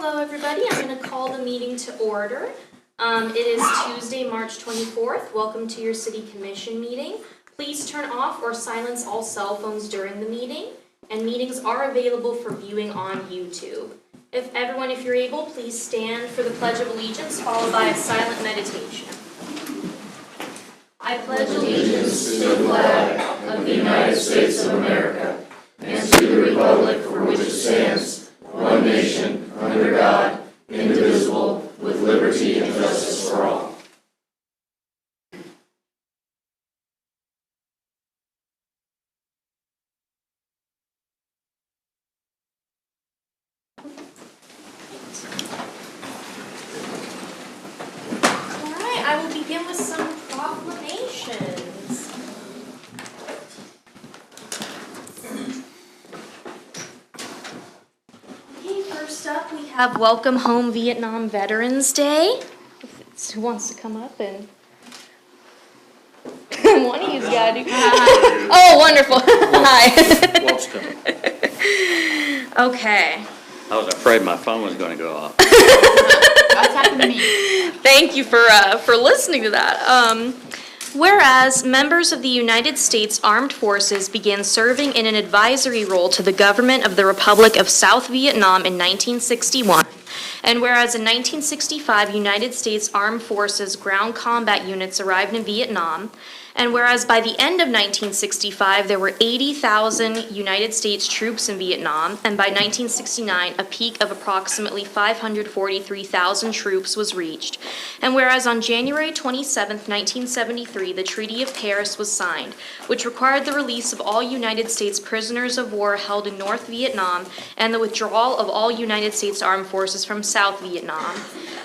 Hello, everybody. I'm going to call the meeting to order. It is Tuesday, March 24th. Welcome to your City Commission meeting. Please turn off or silence all cell phones during the meeting, and meetings are available for viewing on YouTube. If you're able, please stand for the Pledge of Allegiance, followed by a silent meditation. I pledge allegiance to the flag of the United States of America and to the republic for which it stands, one nation, under God, indivisible, with liberty and justice for all. All right, I will begin with some proclamations. First up, we have Welcome Home Vietnam Veterans Day. Who wants to come up and... One of you's got to do... Oh, wonderful. Hi. Walt's coming. Okay. I was afraid my phone was going to go off. That's happened to me. Thank you for listening to that. Whereas members of the United States Armed Forces began serving in an advisory role to the government of the Republic of South Vietnam in 1961, and whereas in 1965 United States Armed Forces ground combat units arrived in Vietnam, and whereas by the end of 1965 there were 80,000 United States troops in Vietnam, and by 1969 a peak of approximately 543,000 troops was reached, and whereas on January 27, 1973 the Treaty of Paris was signed, which required the release of all United States prisoners of war held in North Vietnam and the withdrawal of all United States Armed Forces from South Vietnam,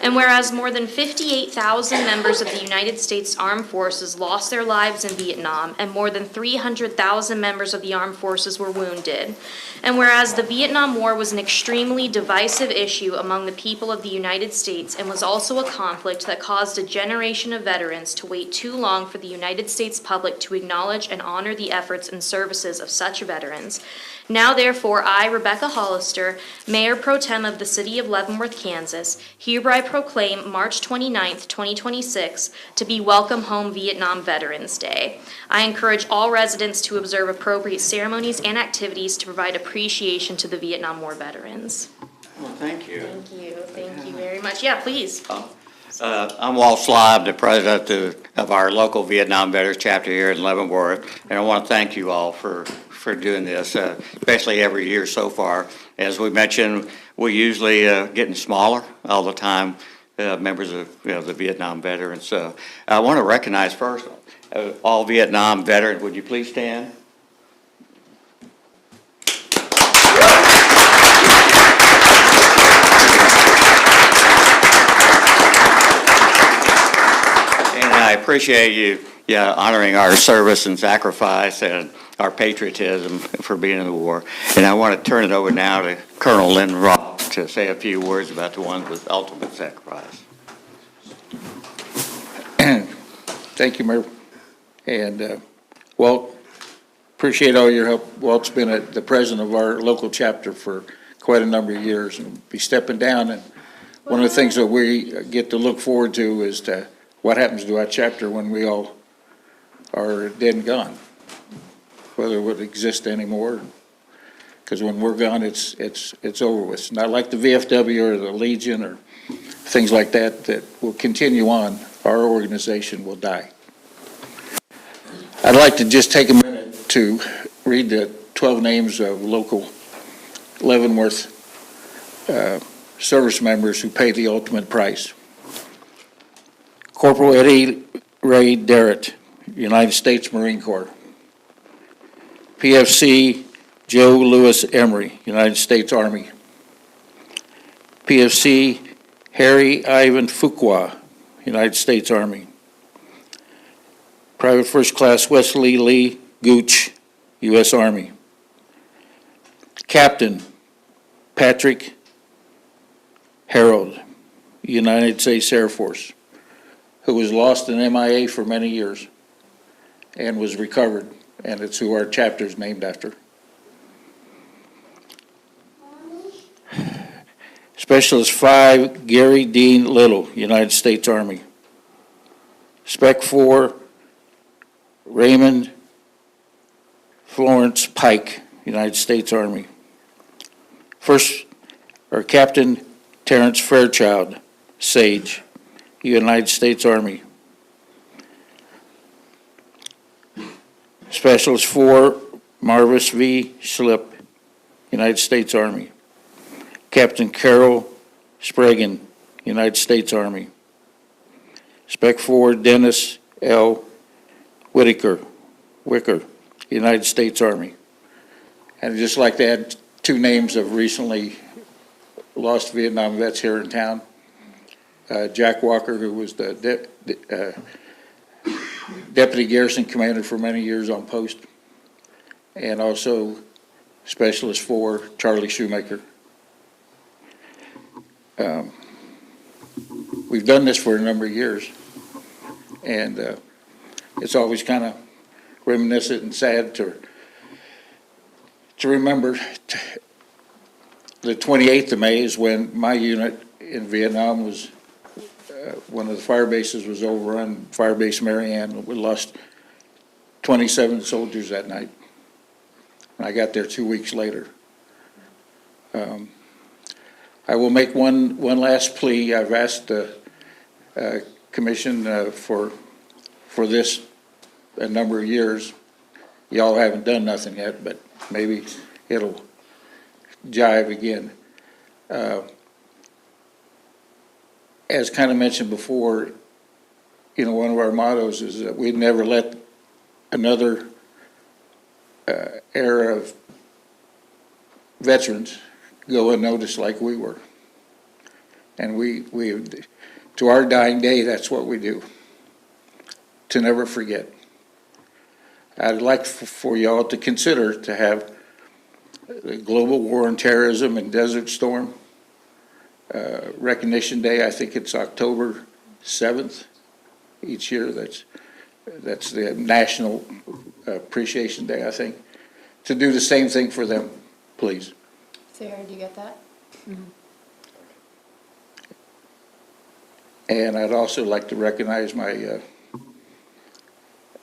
and whereas more than 58,000 members of the United States Armed Forces lost their lives in Vietnam and more than 300,000 members of the armed forces were wounded, and whereas the Vietnam War was an extremely divisive issue among the people of the United States and was also a conflict that caused a generation of veterans to wait too long for the United States public to acknowledge and honor the efforts and services of such veterans. Now, therefore, I, Rebecca Hollister, Mayor Pro Tem of the City of Leavenworth, Kansas, hereby proclaim March 29th, 2026 to be Welcome Home Vietnam Veterans Day. I encourage all residents to observe appropriate ceremonies and activities to provide appreciation to the Vietnam War veterans. Well, thank you. Thank you very much. Yeah, please. I'm Walt Slob, the president of our local Vietnam Veterans chapter here in Leavenworth, and I want to thank you all for doing this, especially every year so far. As we mentioned, we're usually getting smaller all the time, members of the Vietnam veterans. I want to recognize first all Vietnam veterans. Would you please stand? And I appreciate you honoring our service and sacrifice and our patriotism for being in the war. And I want to turn it over now to Colonel Lynn Ross to say a few words about the ones with ultimate sacrifice. Thank you, Mayor. And Walt, appreciate all your help. Walt's been the president of our local chapter for quite a number of years and will be stepping down. And one of the things that we get to look forward to is what happens to our chapter when we all are dead and gone, whether it would exist anymore. Because when we're gone, it's over with. It's not like the VFW or the Legion or things like that will continue on. Our organization will die. I'd like to just take a minute to read the 12 names of local Leavenworth service members who paid the ultimate price. Corporal Eddie Ray Derritt, United States Marine Corps. PFC Joe Lewis Emery, United States Army. PFC Harry Ivan Fuqua, United States Army. Private First Class Wesley Lee Gooch, U.S. Army. Captain Patrick Harold, United States Air Force, who was lost in MIA for many years and was recovered, and it's who our chapter is named after. Specialist 5, Gary Dean Little, United States Army. Spec 4, Raymond Florence Pike, United States Army. Captain Terrence Fairchild, Sage, United States Army. Specialist 4, Marvis V. Schlip, United States Army. Captain Carol Spragan, United States Army. Spec 4, Dennis L. Wicker, United States Army. And I'd just like to add 2 names of recently lost Vietnam vets here in town. Jack Walker, who was the Deputy Garrison Commander for many years on post, and also Specialist 4, Charlie Shoemaker. We've done this for a number of years, and it's always kind of reminiscent and sad to remember. The 28th of May is when my unit in Vietnam was, one of the fire bases was overrun, Fire Base Marianne. We lost 27 soldiers that night. And I got there 2 weeks later. I will make one last plea. I've asked the commission for this a number of years. Y'all haven't done nothing yet, but maybe it'll jive again. As kind of mentioned before, one of our mottos is that we'd never let another era of veterans go unnoticed like we were. And we to our dying day, that's what we do, to never forget. I'd like for y'all to consider to have the Global War on Terrorism and Desert Storm Recognition Day. I think it's October 7th each year. That's the National Appreciation Day, I think. To do the same thing for them, please. Sarah, do you get that? And I'd also like to recognize my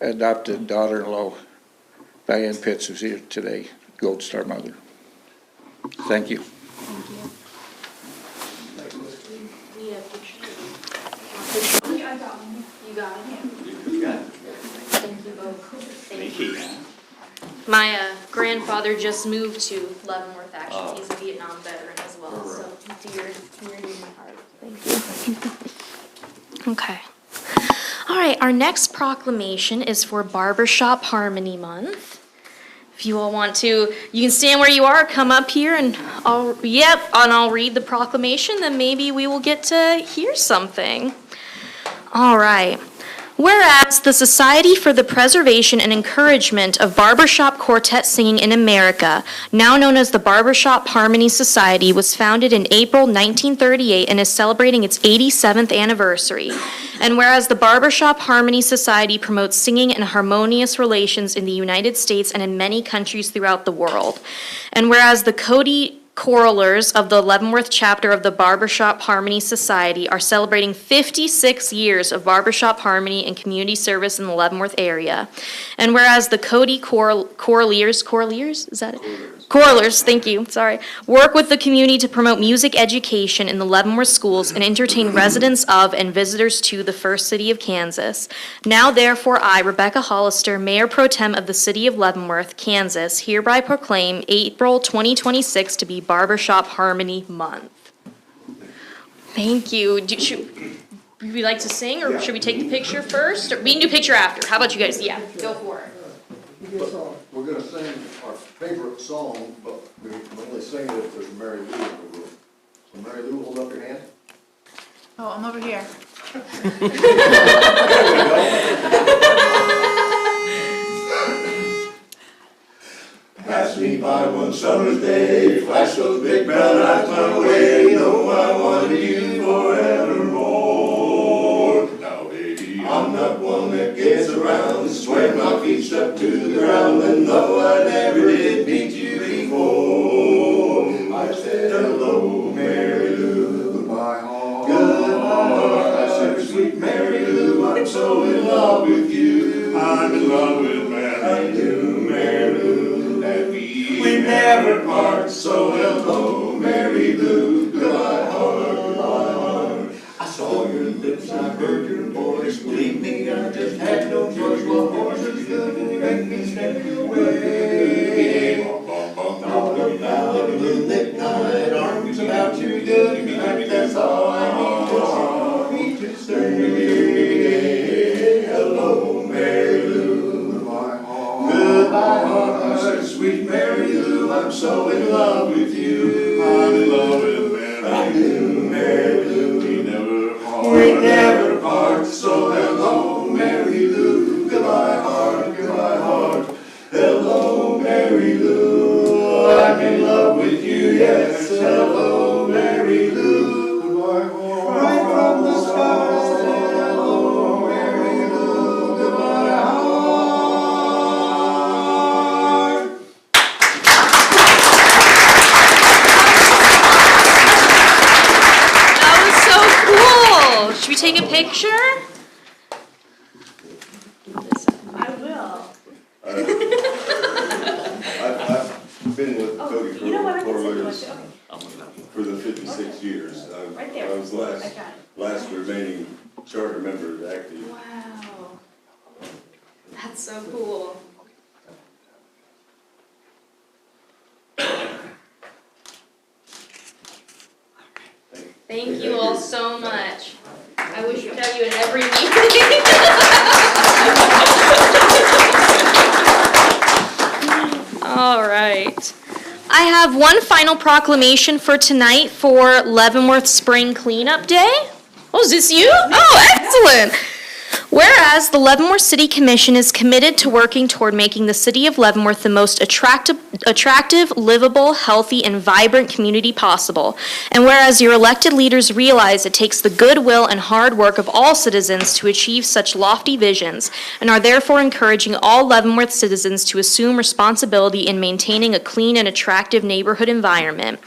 adopted daughter-in-law, Diane Pitts, who's here today, Gold Star Mother. Thank you. Thank you. I got one. You got it? You got it. Thank you both. Thank you. My grandfather just moved to Leavenworth, actually. He's a Vietnam veteran as well, so dear to my heart. Thank you. Okay. All right, our next proclamation is for Barbershop Harmony Month. If you all want to, you can stand where you are, come up here, and I'll read the proclamation, then maybe we will get to hear something. All right. Whereas the Society for the Preservation and Encouragement of Barbershop Quartet Singing in America, now known as the Barbershop Harmony Society, was founded in April 1938 and is celebrating its 87th anniversary. And whereas the Barbershop Harmony Society promotes singing and harmonious relations in the United States and in many countries throughout the world. And whereas the Cody Choralers of the Leavenworth chapter of the Barbershop Harmony Society are celebrating 56 years of barbershop harmony and community service in the Leavenworth area. And whereas the Cody Choralers, is that it? Choralers, thank you, sorry, work with the community to promote music education in the Leavenworth schools and entertain residents of and visitors to the first city of Kansas. Now therefore I, Rebecca Hollister, Mayor Pro Tem of the city of Leavenworth, Kansas, hereby proclaim April 2026 to be Barbershop Harmony Month. Thank you. Should we like to sing, or should we take the picture first? Or we can do picture after. How about you guys? Yeah, go for it. We're gonna sing our favorite song, but we only sing it if there's Mary Lou in the room. So Mary Lou, hold up your hand. Oh, I'm over here. Pass me by one summer's day, flash those big brown eyes my way, know I wanted you forevermore. Now baby, I'm not one that gets around, swear my feet stuck to the ground, and though I never did meet you before, I said hello, Mary Lou. so in love with you. I'm in love with Mary Lou, Mary Lou, that we never part. So hello, Mary Lou, goodbye heart, goodbye heart. I saw your lips, I heard your voice. Believe me, I just had no choice. My horses couldn't make me stay away. All about a moonlit night, arms about you, good night. That's all I need to say. Hello, Mary Lou, goodbye heart, sweet Mary Lou. I'm so in love with you. I'm in love with Mary Lou, Mary Lou. We never part. So hello, Mary Lou, goodbye heart, goodbye heart. Hello, Mary Lou, I'm in love with you, yes. Hello, Mary Lou, goodbye heart. Right from the stars, hello, Mary Lou, goodbye heart. That was so cool. Should we take a picture? I will. I've been with Cody You know what, I can send you one years, too. for the 56 years. Right there. I was I got it. last remaining charter member active. Wow. That's so cool. Thank you all so much. I wish we could have you in every meeting. All right. I have one final proclamation for tonight for Leavenworth Spring Cleanup Day. Oh, is this you? Oh, excellent. Whereas the Leavenworth City Commission is committed to working toward making the city of Leavenworth the most attractive, livable, healthy, and vibrant community possible. And whereas your elected leaders realize it takes the goodwill and hard work of all citizens to achieve such lofty visions, and are therefore encouraging all Leavenworth citizens to assume responsibility in maintaining a clean and attractive neighborhood environment.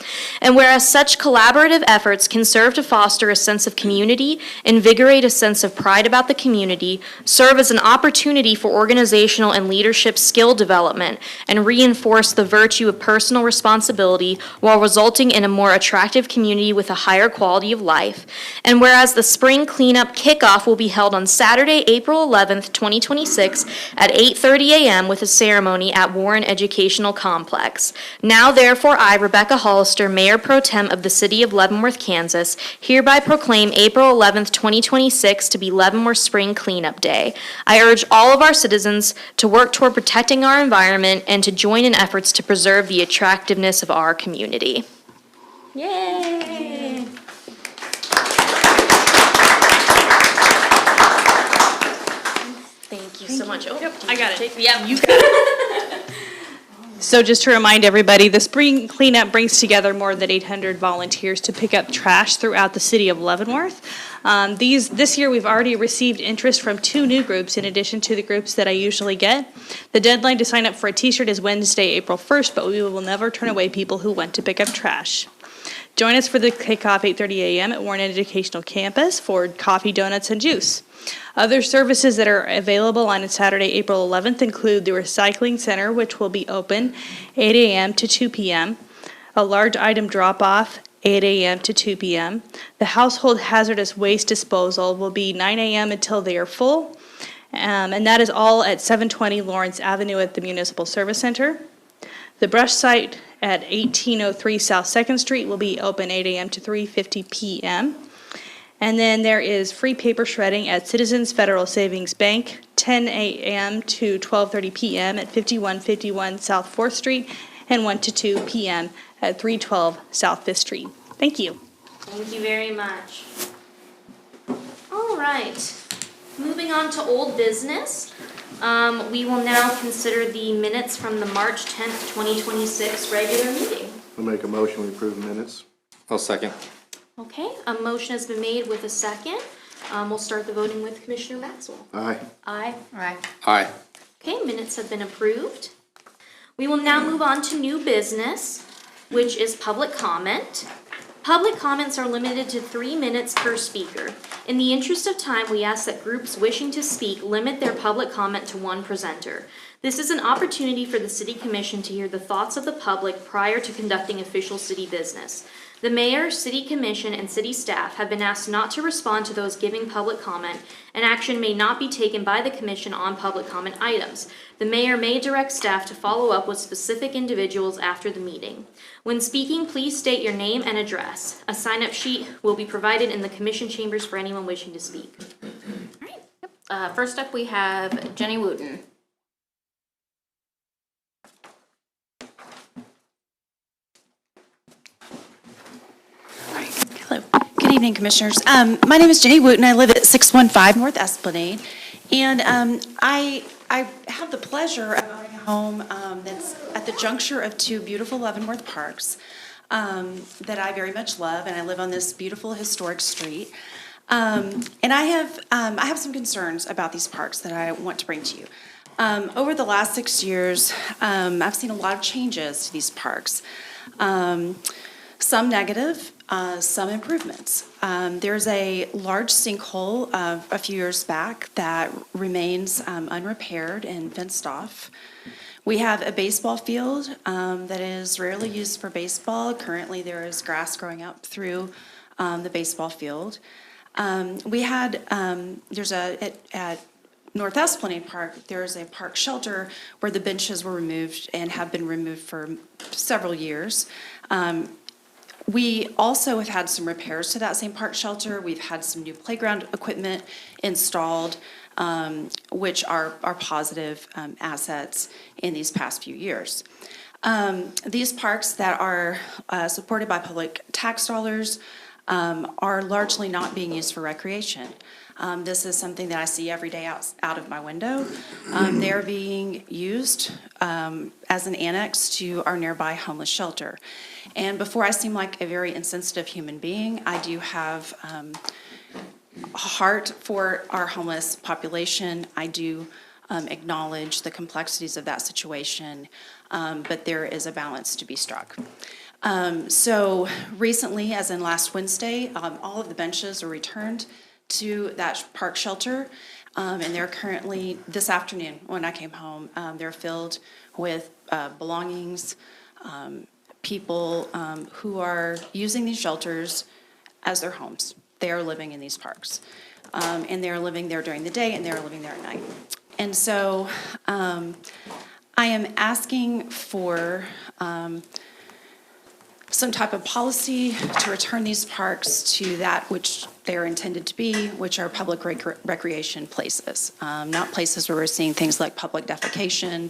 And whereas such collaborative efforts can serve to foster a sense of community, invigorate a sense of pride about the community, serve as an opportunity for organizational and leadership skill development, and reinforce the virtue of personal responsibility while resulting in a more attractive community with a higher quality of life. And whereas the spring cleanup kickoff will be held on Saturday, April 11th, 2026 at 8:30 a.m. with a ceremony at Warren Educational Complex. Now therefore I, Rebecca Hollister, Mayor Pro Tem of the City of Leavenworth, Kansas, hereby proclaim April 11th, 2026 to be Leavenworth Spring Cleanup Day. I urge all of our citizens to work toward protecting our environment and to join in efforts to preserve the attractiveness of our community. Yay! Thank you so much. Oh, I got it. Yeah, you got it. So just to remind everybody, the spring cleanup brings together more than 800 volunteers to pick up trash throughout the city of Leavenworth. This year, we've already received interest from 2 new groups in addition to the groups that I usually get. The deadline to sign up for a t-shirt is Wednesday, April 1st, but we will never turn away people who want to pick up trash. Join us for the kickoff 8:30 a.m. at Warren Educational Campus for coffee, donuts, and juice. Other services that are available on Saturday, April 11th include the Recycling Center, which will be open 8 a.m. to 2 p.m., a large item drop-off 8 a.m. to 2 p.m. The Household Hazardous Waste Disposal will be 9 a.m. until they are full, and that is all at 720 Lawrence Avenue at the Municipal Service Center. The brush site at 1803 South 2nd Street will be open 8 a.m. to 3:50 p.m. And then there is free paper shredding at Citizens Federal Savings Bank, 10 a.m. to 12:30 p.m. at 5151 South 4th Street, and 1 to 2 p.m. at 312 South 5th Street. Thank you. Thank you very much. All right, moving on to old business. We will now consider the minutes from the March 10th, 2026 regular meeting. I'll make a motion, we approve the minutes. I'll second. Okay, a motion has been made with a second. We'll start the voting with Commissioner Maxwell. Aye. Aye. Right. Aye. Okay, minutes have been approved. We will now move on to new business, which is public comment. Public comments are limited to 3 minutes per speaker. In the interest of time, we ask that groups wishing to speak limit their public comment to one presenter. This is an opportunity for the City Commission to hear the thoughts of the public prior to conducting official city business. The mayor, city commission, and city staff have been asked not to respond to those giving public comment, and action may not be taken by the commission on public comment items. The mayor may direct staff to follow up with specific individuals after the meeting. When speaking, please state your name and address. A sign-up sheet will be provided in the commission chambers for anyone wishing to speak. All right. First up, we have Jenny Wooten. Hello. Good evening, Commissioners. My name is Jenny Wooten. I live at 615 North Esplanade. And I have the pleasure of owning a home that's at the juncture of two beautiful Leavenworth parks that I very much love. And I live on this beautiful historic street. And I have some concerns about these parks that I want to bring to you. Over the last 6 years, I've seen a lot of changes to these parks. Some negative, some improvements. There's a large sinkhole a few years back that remains unrepaired and fenced off. We have a baseball field that is rarely used for baseball. Currently, there is grass growing up through the baseball field. At North Esplanade Park, there's a park shelter where the benches were removed and have been removed for several years. We also have had some repairs to that same park shelter. We've had some new playground equipment installed, which are positive assets in these past few years. These parks that are supported by public tax dollars are largely not being used for recreation. This is something that I see every day out of my window. They're being used as an annex to our nearby homeless shelter. And before I seem like a very insensitive human being, I do have a heart for our homeless population. I do acknowledge the complexities of that situation, but there is a balance to be struck. So recently, as in last Wednesday, all of the benches were returned to that park shelter, and they're currently, this afternoon when I came home, they're filled with belongings, people who are using these shelters as their homes. They are living in these parks, and they're living there during the day, and they're living there at night. And so I am asking for some type of policy to return these parks to that which they're intended to be, which are public recreation places, not places where we're seeing things like public defecation,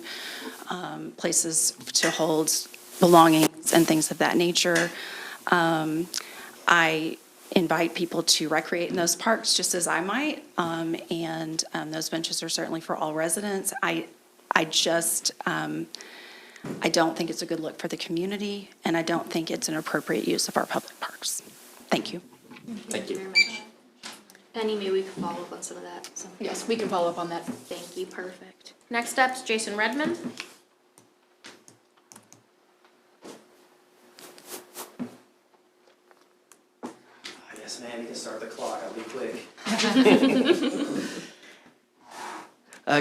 places to hold belongings and things of that nature. I invite people to recreate in those parks just as I might, and those benches are certainly for all residents. I don't think it's a good look for the community, and I don't think it's an appropriate use of our public parks. Thank you. Thank you very much. Penny, maybe we can follow up on some of that. Yes, we can follow up on that. Thank you, perfect. Next up's Jason Redmond. Yes, ma'am, you can start the clock, I'll be quick.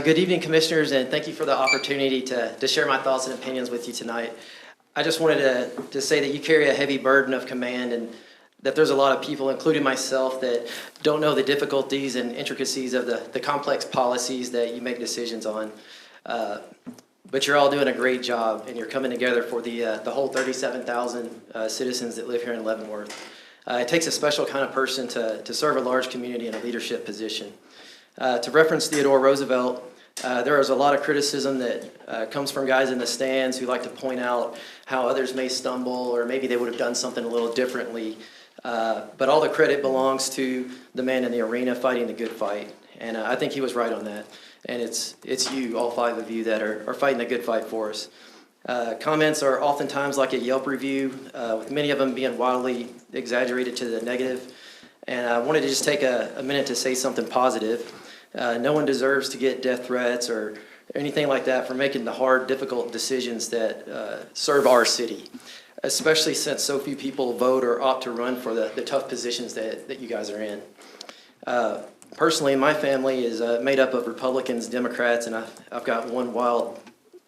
Good evening, Commissioners, and thank you for the opportunity to share my thoughts and opinions with you tonight. I just wanted to say that you carry a heavy burden of command, and that there's a lot of people, including myself, that don't know the difficulties and intricacies of the complex policies that you make decisions on. But you're all doing a great job, and you're coming together for the whole 37,000 citizens that live here in Leavenworth. It takes a special kind of person to serve a large community in a leadership position. To reference Theodore Roosevelt, there is a lot of criticism that comes from guys in the stands who like to point out how others may stumble, or maybe they would have done something a little differently. But all the credit belongs to the man in the arena fighting the good fight. And I think he was right on that. And it's you, all five of you, that are fighting the good fight for us. Comments are oftentimes like a Yelp review, with many of them being wildly exaggerated to the negative. And I wanted to just take a minute to say something positive. No one deserves to get death threats or anything like that for making the hard, difficult decisions that serve our city. especially since so few people vote or opt to run for the tough positions that you guys are in. Personally, my family is made up of Republicans, Democrats, and I've got one wild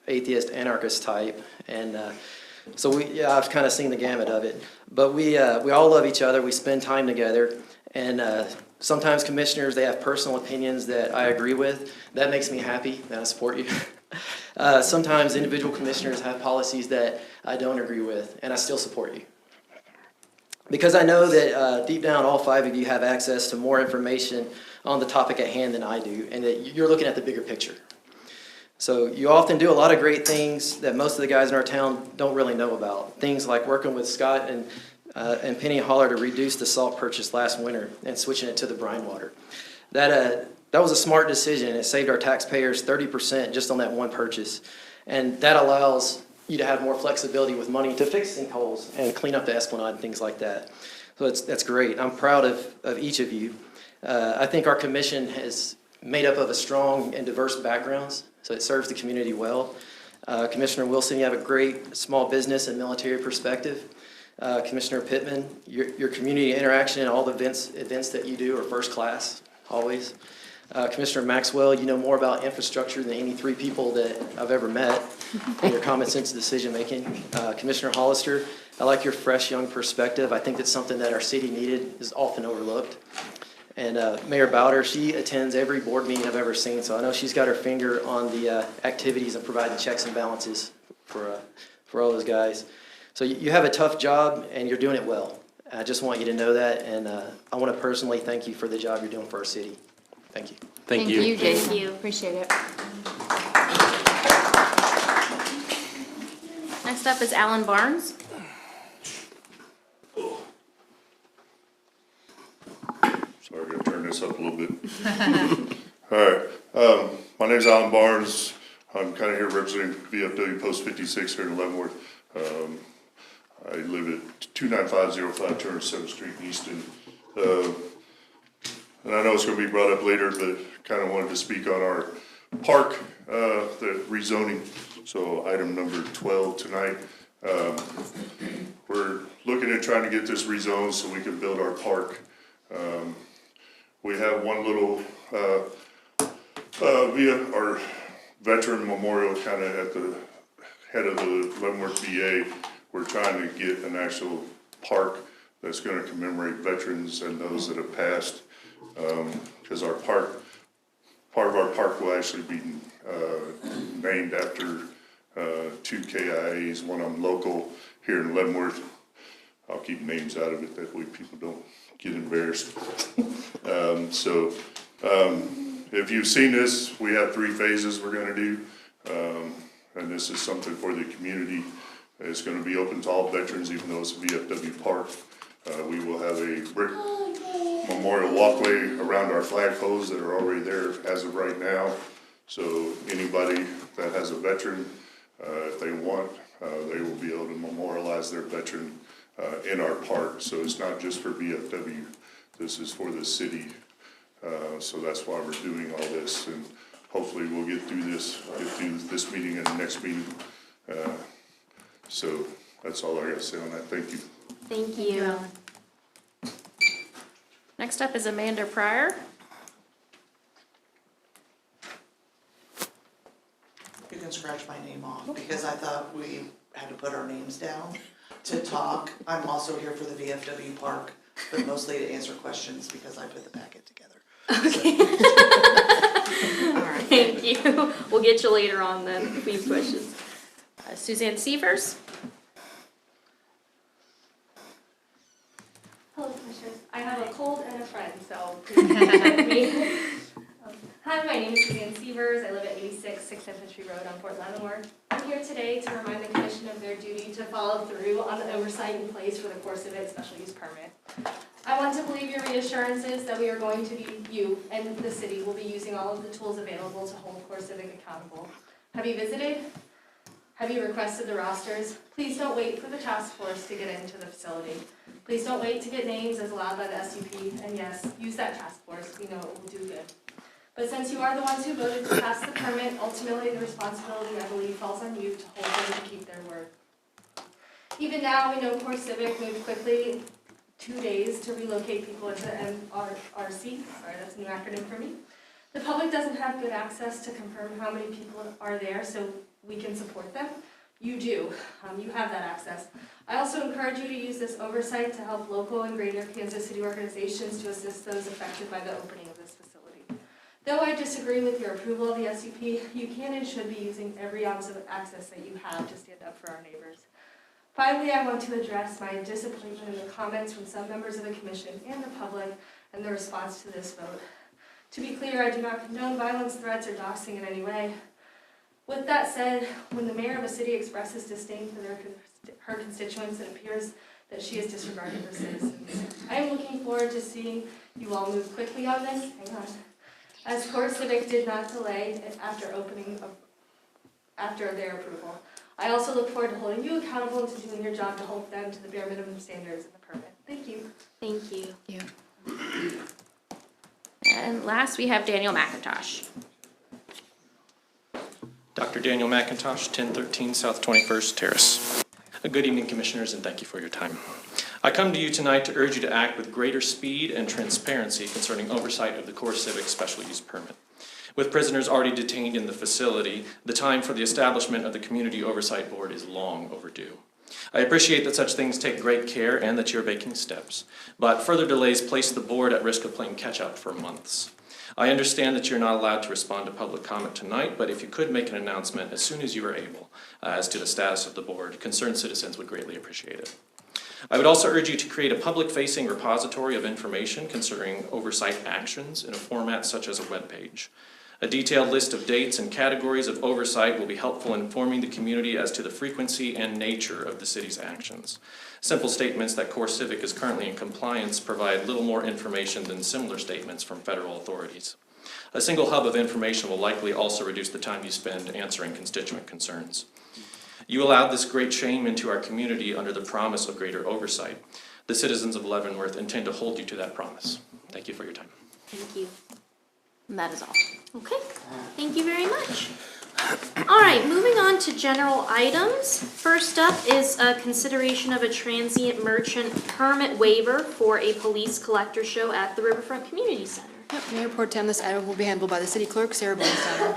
atheist anarchist type, and so I've kind of seen the gamut of it. But we all love each other. We spend time together, and sometimes commissioners, they have personal opinions that I agree with. That makes me happy, and I support you. Sometimes individual commissioners have policies that I don't agree with, and I still support you. Because I know that deep down, all 5 of you have access to more information on the topic at hand than I do, and that you're looking at the bigger picture. So you often do a lot of great things that most of the guys in our town don't really know about. Things like working with Scott and Penny Holler to reduce the salt purchase last winter and switching it to the brine water. That was a smart decision. It saved our taxpayers 30% just on that one purchase. And that allows you to have more flexibility with money to fix sinkholes and clean up the esplanade and things like that. So that's great. I'm proud of each of you. I think our commission is made up of a strong and diverse backgrounds, so it serves the community well. Commissioner Wilson, you have a great small business and military perspective. Commissioner Pittman, your community interaction and all the events that you do are first class, always. Commissioner Maxwell, you know more about infrastructure than any 3 people that I've ever met, and your common sense decision making. Commissioner Hollister, I like your fresh young perspective. I think that's something that our city needed, is often overlooked. And Mayor Bowder, she attends every board meeting I've ever seen, so I know she's got her finger on the activities and providing checks and balances for all those guys. So you have a tough job, and you're doing it well. I just want you to know that, and I want to personally thank you for the job you're doing for our city. Thank you. Thank you. Jason. Thank you. Appreciate it. Next up is Alan Barnes. Sorry, I gotta turn this up a little bit. All right, my name's Alan Barnes. I'm kind of here representing VFW Post 56 here in Leavenworth. I live at 29505 Turner Street in Easton. And I know it's gonna be brought up later, but kind of wanted to speak on our park, the rezoning. So item number 12 tonight. We're looking at trying to get this rezoned so we can build our park. We have one little, via our veteran memorial kind of at the head of the Leavenworth VA. We're trying to get an actual park that's going to commemorate veterans and those that have passed. Because our park, part of our park will actually be named after 2 KIAs, one of them local here in Leavenworth. I'll keep names out of it, that way people don't get embarrassed. If you've seen this, we have 3 phases we're gonna do. And this is something for the community. It's gonna be open to all veterans, even though it's a VFW park. We will have a brick memorial walkway around our flagpoles that are already there as of right now. So anybody that has a veteran, if they want, they will be able to memorialize their veteran in our park. So it's not just for VFW, this is for the city. So that's why we're doing all this, and hopefully we'll get through this meeting and the next meeting. So that's all I gotta say on that. Thank you. Thank you. Next up is Amanda Pryor. You can scratch my name off, because I thought we had to put our names down to talk. I'm also here for the VFW park, but mostly to answer questions because I put the packet together. Okay. All right. Thank you. We'll get you later on then if we have questions. Suzanne Severs. Hello, Commissioners. I have a cold and a friend, so please accept me. Hi, my name is Suzanne Severs. I live at 86 6th Infantry Road on Fort Leavenworth. I'm here today to remind the Commission of their duty to follow through on the oversight in place for the CoreCivic special use permit. I want to believe your reassurances that we are going to be, you and the city will be using all of the tools available to hold CoreCivic accountable. Have you visited? Have you requested the rosters? Please don't wait for the task force to get into the facility. Please don't wait to get names as allowed by the SUP, and yes, use that task force. We know it will do good. But since you are the ones who voted to pass the permit, ultimately the responsibility, I believe, falls on you to hold them to keep their word. Even now, we know Core Civic moved quickly, 2 days to relocate people into MRC. Sorry, that's a new acronym for me. The public doesn't have good access to confirm how many people are there, so we can support them. You do. You have that access. I also encourage you to use this oversight to help local and greater Kansas City organizations to assist those affected by the opening of this facility. Though I disagree with your approval of the SUP, you can and should be using every ounce of access that you have to stand up for our neighbors. Finally, I want to address my disappointment in the comments from some members of the commission and the public and the response to this vote. To be clear, I do not condone violence, threats, or doxing in any way. With that said, when the mayor of a city expresses disdain for her constituents, it appears that she has disregarded her citizens. I am looking forward to seeing you all move quickly on this. Hang on. As Core Civic did not delay after their approval. I also look forward to holding you accountable and to doing your job to hold them to the bare minimum standards of the permit. Thank you. Thank you. And last, we have Daniel McIntosh. Dr. Daniel McIntosh, 1013 South 21st Terrace. Good evening, Commissioners, and thank you for your time. I come to you tonight to urge you to act with greater speed and transparency concerning oversight of the Core Civic Special Use Permit. With prisoners already detained in the facility, the time for the establishment of the Community Oversight Board is long overdue. I appreciate that such things take great care and that you're making steps, but further delays place the board at risk of playing catch-up for months. I understand that you're not allowed to respond to public comment tonight, but if you could make an announcement as soon as you are able as to the status of the board, concerned citizens would greatly appreciate it. I would also urge you to create a public-facing repository of information concerning oversight actions in a format such as a web page. A detailed list of dates and categories of oversight will be helpful in informing the community as to the frequency and nature of the city's actions. Simple statements that Core Civic is currently in compliance provide little more information than similar statements from federal authorities. A single hub of information will likely also reduce the time you spend answering constituent concerns. You allowed this great shame into our community under the promise of greater oversight. The citizens of Leavenworth intend to hold you to that promise. Thank you for your time. Thank you. And that is all. Okay, thank you very much. All right, moving on to general items. First up is a consideration of a transient merchant permit waiver for a police collector show at the Riverfront Community Center. Yep, Mayor Pro Tem, this item will be handled by the city clerk, Sarah Bonstein.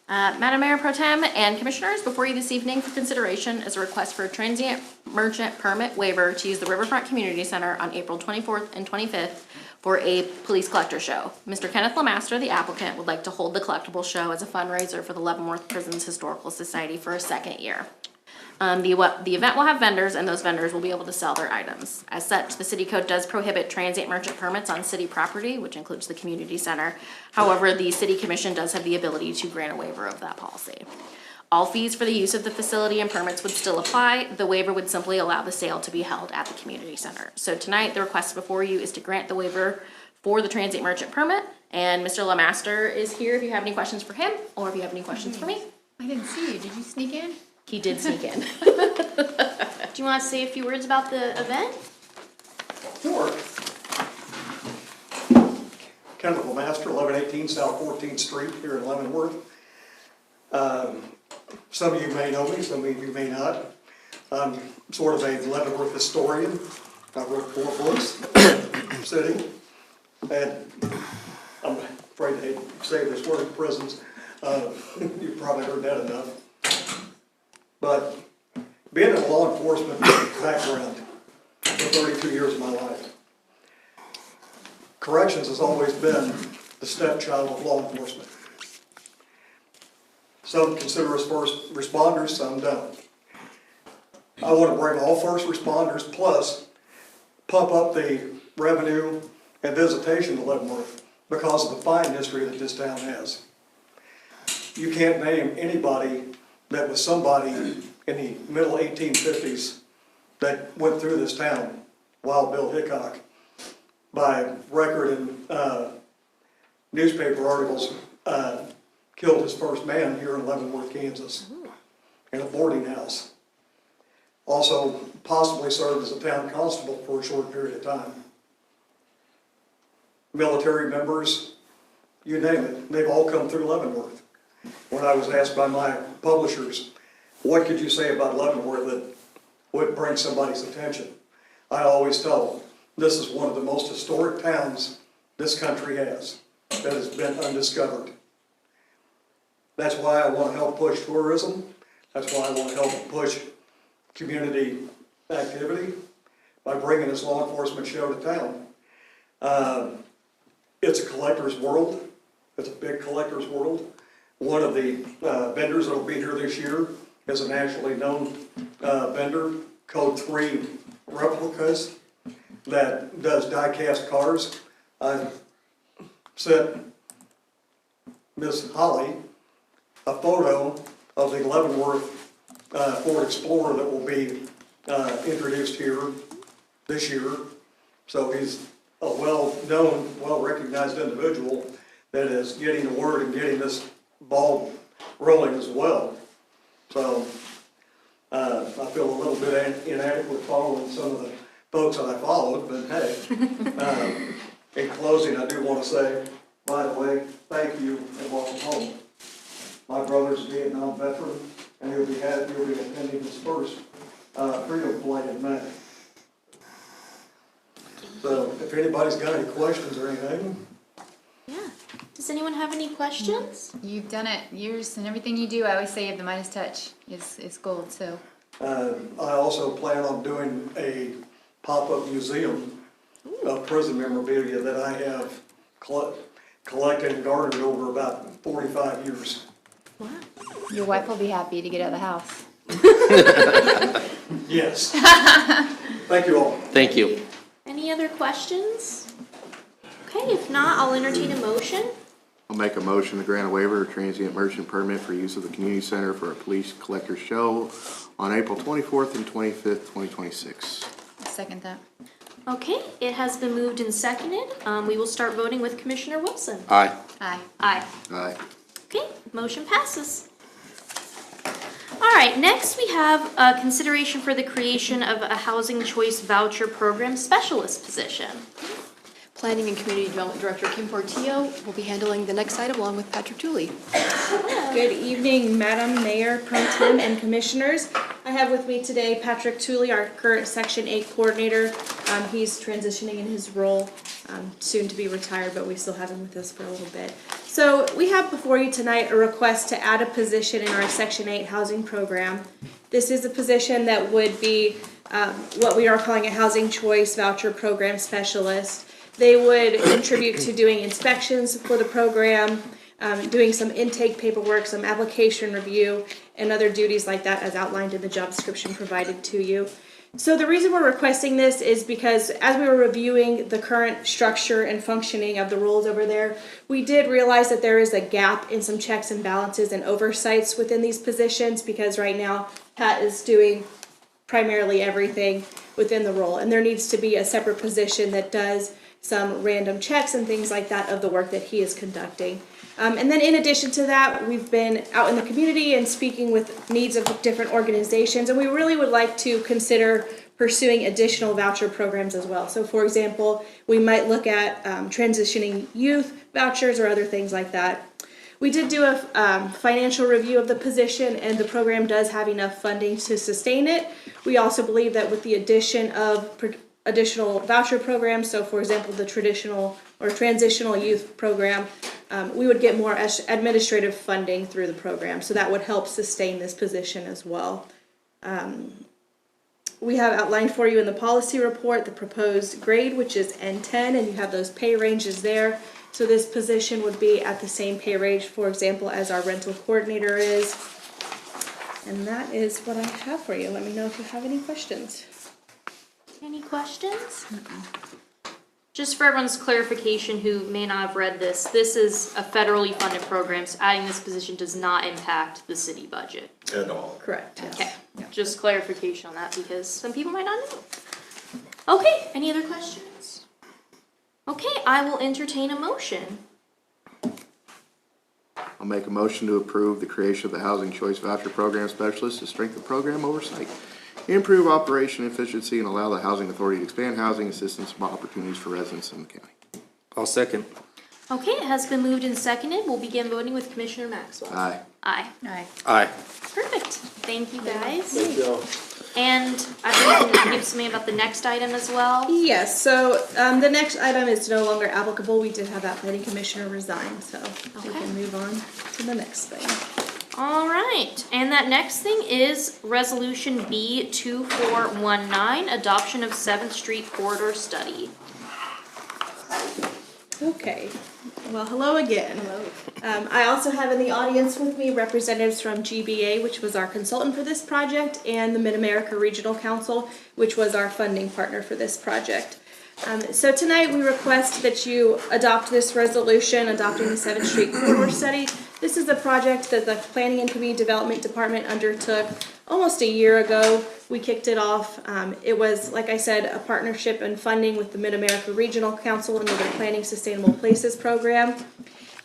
Madam Mayor Pro Tem and Commissioners, before you this evening for consideration is a request for a transient merchant permit waiver to use the Riverfront Community Center on April 24th and 25th for a police collector show. Mr. Kenneth Lemaster, the applicant, would like to hold the collectible show as a fundraiser for the Leavenworth Prisons Historical Society for a second year. The event will have vendors, and those vendors will be able to sell their items. As such, the city code does prohibit transient merchant permits on city property, which includes the community center. However, the city commission does have the ability to grant a waiver of that policy. All fees for the use of the facility and permits would still apply. The waiver would simply allow the sale to be held at the community center. So tonight, the request before you is to grant the waiver for the transient merchant permit. And Mr. Lemaster is here if you have any questions for him, or if you have any questions for me. I didn't see you. Did you sneak in? He did sneak in. Do you want to say a few words about the event? Sure. Kenneth Lemaster, 1118 South 14th Street here in Leavenworth. Some of you may know me, some of you may not. I'm sort of a Leavenworth historian. I wrote 4 books, city, and I'm afraid to say this word, prisons. You've probably heard that enough. But being in a law enforcement background for 32 years of my life, corrections has always been the stepchild of law enforcement. Some consider us first responders, some don't. I want to bring all first responders plus pump up the revenue and visitation to Leavenworth because of the fine history that this town has. You can't name anybody that was somebody in the middle 1850s that went through this town, Wild Bill Hickok, by record and newspaper articles, killed his first man here in Leavenworth, Kansas, in a boarding house. Also possibly served as a town constable for a short period of time. Military members, you name it, they've all come through Leavenworth. When I was asked by my publishers, what could you say about Leavenworth that would bring somebody's attention. I always tell them, this is one of the most historic towns this country has that has been undiscovered. That's why I want to help push tourism. That's why I want to help push community activity by bringing this law enforcement show to town. It's a collector's world. It's a big collector's world. One of the vendors that will be here this year is a nationally known vendor, Code 3 Replicas, that does die-cast cars. I sent Miss Holly a photo of the Leavenworth Ford Explorer that will be introduced here this year. So he's a well-known, well-recognized individual that is getting the word and getting this ball rolling as well. So I feel a little bit inadequate following some of the folks that I followed, but hey. In closing, I do want to say, by the way, thank you and welcome home. My brother's a Vietnam veteran, and he'll be attending his first freedom flight in May. So if anybody's got any questions or anything. Yeah. Does anyone have any questions? You've done it years, and everything you do, I always say you have the Midas touch. It's gold, so. I also plan on doing a pop-up museum of prison memorabilia that I have collected and garnered over about 45 years. Wow. Your wife will be happy to get out of the house. Yes. Thank you all. Thank you. Any other questions? Okay, if not, I'll entertain a motion. I'll make a motion to grant a waiver of transient merchant permit for use of the community center for a police collector show on April 24th and 25th, 2026. I'll second that. Okay, it has been moved and seconded. We will start voting with Commissioner Wilson. Aye. Aye. Aye. Aye. Okay, motion passes. All right, next we have consideration for the creation of a housing choice voucher program specialist position. Planning and Community Development Director Kim Portillo will be handling the next item along with Patrick Tooley. Good evening, Madam Mayor, Pro Tem, and Commissioners. I have with me today Patrick Tooley, our current Section 8 coordinator. He's transitioning in his role, soon to be retired, but we still have him with us for a little bit. So we have before you tonight a request to add a position in our Section 8 housing program. This is a position that would be what we are calling a housing choice voucher program specialist. They would contribute to doing inspections for the program, doing some intake paperwork, some application review, and other duties like that as outlined in the job description provided to you. So the reason we're requesting this is because as we were reviewing the current structure and functioning of the roles over there, we did realize that there is a gap in some checks and balances and oversights within these positions, because right now Pat is doing primarily everything within the role, and there needs to be a separate position that does some random checks and things like that of the work that he is conducting. And then in addition to that, we've been out in the community and speaking with needs of different organizations, and we really would like to consider pursuing additional voucher programs as well. So for example, we might look at transitioning youth vouchers or other things like that. We did do a financial review of the position, and the program does have enough funding to sustain it. We also believe that with the addition of additional voucher programs, so for example, the traditional or transitional youth program, we would get more administrative funding through the program, so that would help sustain this position as well. We have outlined for you in the policy report the proposed grade, which is N10, and you have those pay ranges there. So this position would be at the same pay range, for example, as our rental coordinator is. And that is what I have for you. Let me know if you have any questions. Any questions? Just for everyone's clarification who may not have read this, this is a federally funded program, so adding this position does not impact the city budget. At all. Correct. Okay, just clarification on that because some people might not know. Okay, any other questions? Okay, I will entertain a motion. I'll make a motion to approve the creation of the Housing Choice Voucher Program Specialist to strengthen program oversight, improve operation efficiency, and allow the Housing Authority to expand housing assistance opportunities for residents in the county. I'll second. Okay, it has been moved and seconded. We'll begin voting with Commissioner Maxwell. Aye. Aye. Aye. Aye. Perfect. Thank you, guys. Thank you all. And I think you can give something about the next item as well. Yes, so the next item is no longer applicable. We did have that planning commissioner resign, so we can move on to the next thing. All right, and that next thing is Resolution B 2419, adoption of 7th Street corridor study. Okay, well, hello again. I also have in the audience with me representatives from GBA, which was our consultant for this project, and the Mid-America Regional Council, which was our funding partner for this project. So tonight we request that you adopt this resolution adopting the 7th Street corridor study. This is a project that the Planning and Community Development Department undertook almost a year ago. We kicked it off. It was, like I said, a partnership and funding with the Mid-America Regional Council under their Planning Sustainable Places program.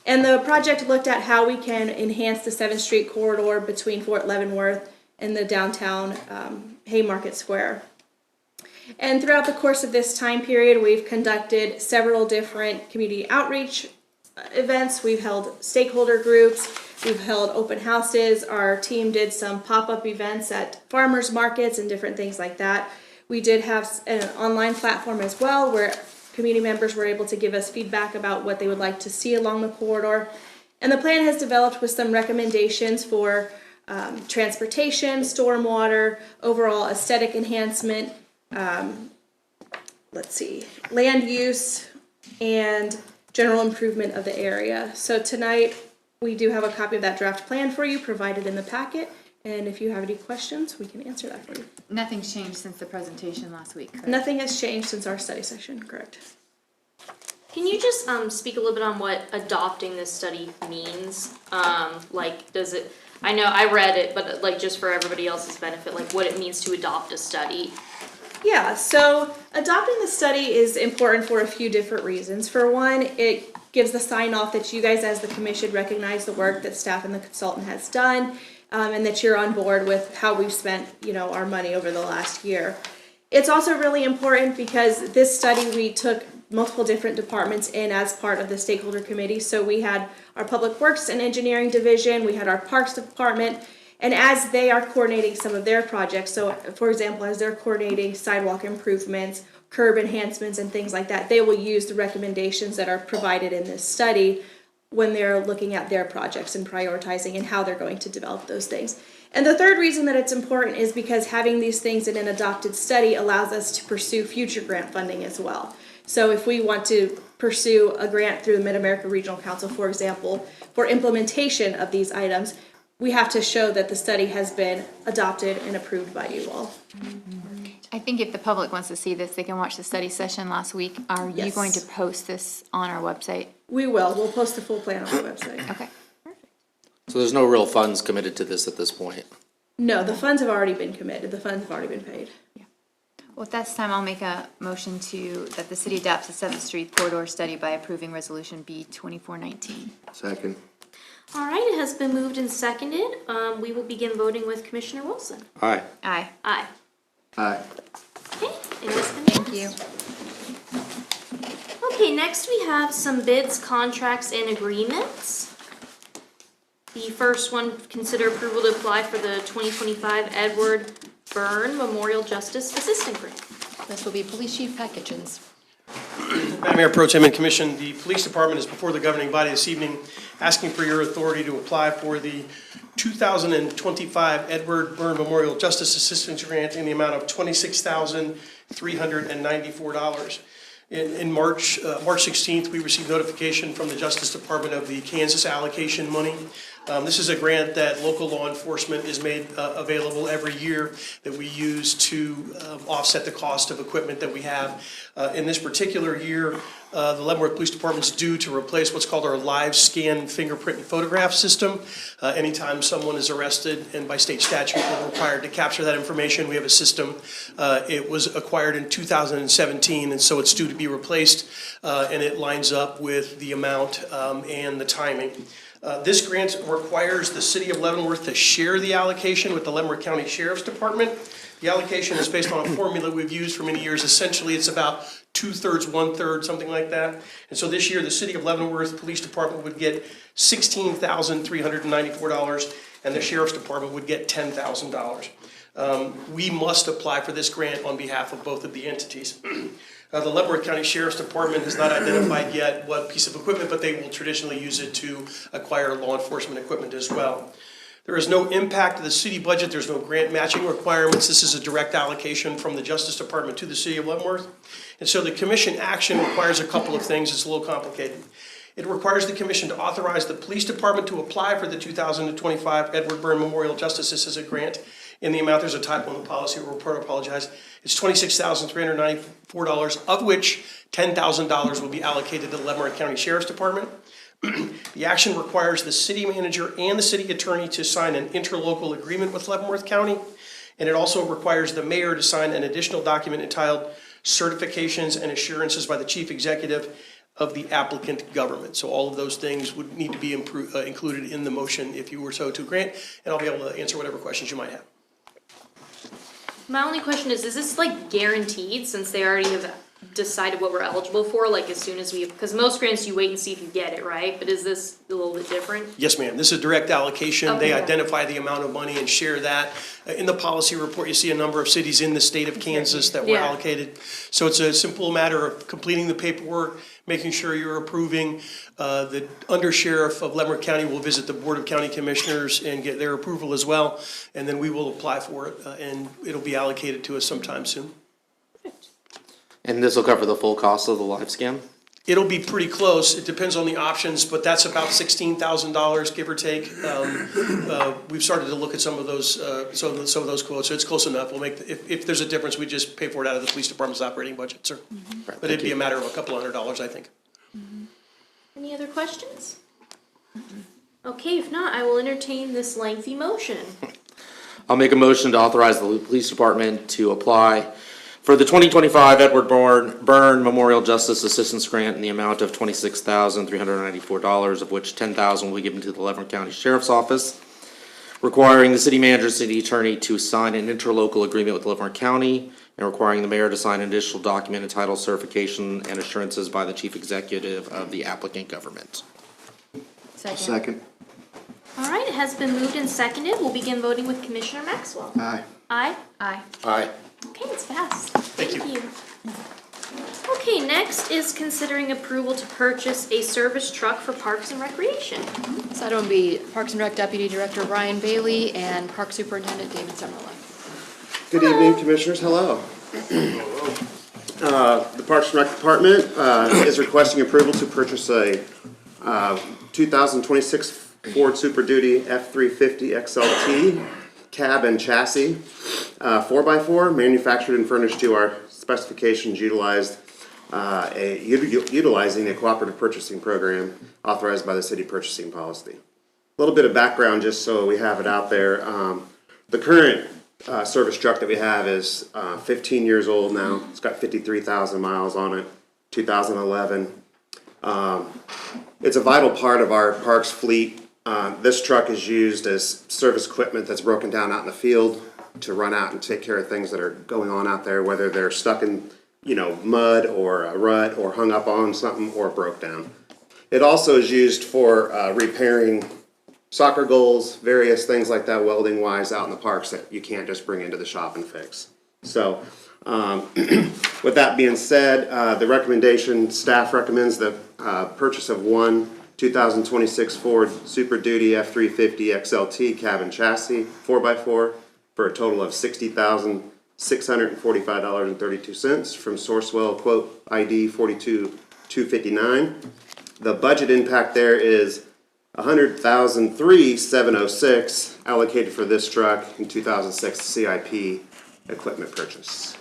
And the project looked at how we can enhance the 7th Street corridor between Fort Leavenworth and the downtown Haymarket Square. And throughout the course of this time period, we've conducted several different community outreach events. We've held stakeholder groups. We've held open houses. Our team did some pop-up events at farmers markets and different things like that. We did have an online platform as well where community members were able to give us feedback about what they would like to see along the corridor. And the plan has developed with some recommendations for transportation, stormwater, overall aesthetic enhancement, land use, and general improvement of the area. So tonight, we do have a copy of that draft plan for you provided in the packet. And if you have any questions, we can answer that for you. Nothing's changed since the presentation last week, correct? Nothing has changed since our study session, correct? Can you just speak a little bit on what adopting this study means? Does it, I know I read it, but just for everybody else's benefit, what it means to adopt a study. Yeah, so adopting the study is important for a few different reasons. For one, it gives the sign off that you guys as the commission recognize the work that staff and the consultant has done, and that you're on board with how we've spent, our money over the last year. It's also really important because this study, we took multiple different departments in as part of the stakeholder committee. So we had our Public Works and Engineering Division, we had our Parks Department, and as they are coordinating some of their projects, so for example, as they're coordinating sidewalk improvements, curb enhancements, and things like that, they will use the recommendations that are provided in this study when they're looking at their projects and prioritizing and how they're going to develop those things. And the third reason that it's important is because having these things in an adopted study allows us to pursue future grant funding as well. So if we want to pursue a grant through the Mid-America Regional Council, for example, for implementation of these items, we have to show that the study has been adopted and approved by you all. I think if the public wants to see this, they can watch the study session last week. Are you going to post this on our website? We will. We'll post the full plan on the website. Okay. So there's no real funds committed to this at this point? No, the funds have already been committed. The funds have already been paid. Yeah. Well, at this time, I'll make a motion that the city adopts the 7th Street corridor study by approving Resolution B 2419. Second. All right, it has been moved and seconded. We will begin voting with Commissioner Wilson. Aye. Aye. Aye. Aye. Okay, it has been Thank passed. you. Okay, next we have some bids, contracts, and agreements. The first one, consider approval to apply for the 2025 Edward Byrne Memorial Justice Assistant Grant. This will be Police Chief Packagens. Madam Mayor Pro Tem and Commission, the Police Department is before the governing body this evening asking for your authority to apply for the 2025 Edward Byrne Memorial Justice Assistance Grant in the amount of $26,394. In March 16th, we received notification from the Justice Department of the Kansas allocation money. This is a grant that local law enforcement is made available every year that we use to offset the cost of equipment that we have. In this particular year, the Leavenworth Police Department is due to replace what's called our live scan fingerprint and photograph system. Anytime someone is arrested, and by state statute we're required to capture that information, we have a system. It was acquired in 2017, and so it's due to be replaced, and it lines up with the amount and the timing. This grant requires the city of Leavenworth to share the allocation with the Leavenworth County Sheriff's Department. The allocation is based on a formula we've used for many years. Essentially, it's about 2/3, 1/3, something like that. And so this year, the city of Leavenworth Police Department would get $16,394, and the Sheriff's Department would get $10,000. we must apply for this grant on behalf of both of the entities. The Leavenworth County Sheriff's Department has not identified yet what piece of equipment, but they will traditionally use it to acquire law enforcement equipment as well. There is no impact to the city budget. There's no grant matching requirements. This is a direct allocation from the Justice Department to the city of Leavenworth. And so the commission action requires a couple of things. It's a little complicated. It requires the commission to authorize the police department to apply for the 2025 Edward Byrne Memorial Justice Assistant Grant in the amount, there's a typo in the policy report, I apologize. It's $26,394, of which $10,000 will be allocated to the Leavenworth County Sheriff's Department. The action requires the city manager and the city attorney to sign an interlocal agreement with Leavenworth County. And it also requires the mayor to sign an additional document entitled Certifications and Assurances by the Chief Executive of the applicant government. So all of those things would need to be included in the motion if you were so to grant, and I'll be able to answer whatever questions you might have. My only question is this like guaranteed since they already have decided what we're eligible for, like as soon as we, because most grants you wait and see if you get it, right? But is this a little bit different? Yes, ma'am. This is direct allocation. Okay. They identify the amount of money and share that. In the policy report, you see a number of cities in the state of Kansas that were allocated. So it's a simple matter of completing the paperwork, making sure you're approving. The undersheriff of Leavenworth County will visit the Board of County Commissioners and get their approval as well. And then we will apply for it, and it'll be allocated to us sometime soon. And this will cover the full cost of the live scan? It'll be pretty close. It depends on the options, but that's about $16,000, give or take. We've started to look at some of those quotes, so it's close enough. We'll make, if there's a difference, we just pay for it out of the police department's operating budget, sir. Right, But it'd be a matter of a couple $100, I think. Any other questions? Okay, if not, I will entertain this lengthy motion. I'll make a motion to authorize the police department to apply for the 2025 Edward Byrne Memorial Justice Assistance Grant in the amount of $26,394, of which $10,000 will be given to the Leavenworth County Sheriff's Office, requiring the city manager and city attorney to sign an interlocal agreement with Leavenworth County, and requiring the mayor to sign an additional document entitled Certification and Assurances by the Chief Executive of the applicant government. Second. All right, it has been moved and seconded. We'll begin voting with Commissioner Maxwell. Aye. Aye? Aye. Aye. Okay, it's passed. Thank you. Okay, next is considering approval to purchase a service truck for Parks and Recreation. This item will be Parks and Rec Deputy Director Ryan Bailey and Park Superintendent David Summerlin. Good evening, Commissioners. Hello. The Parks and Rec Department is requesting approval to purchase a 2026 Ford Super Duty F-350 XLT cab and chassis, 4x4, manufactured and furnished to our specifications, utilizing a cooperative purchasing program authorized by the city purchasing policy. A little bit of background just so we have it out there. The current service truck that we have is 15 years old now. It's got 53,000 miles on it, 2011. It's a vital part of our parks fleet. This truck is used as service equipment that's broken down out in the field to run out and take care of things that are going on out there, whether they're stuck in, mud or a rut or hung up on something or broke down. It also is used for repairing soccer goals, various things like that, welding wise out in the parks that you can't just bring into the shop and fix. So, with that being said, the recommendation, staff recommends the purchase of one 2026 Ford Super Duty F-350 XLT cab and chassis 4x4 for a total of $60,645.32 from Sourcewell quote ID 42259. The budget impact there is $100,003,706 allocated for this truck in 2006 CIP equipment purchase.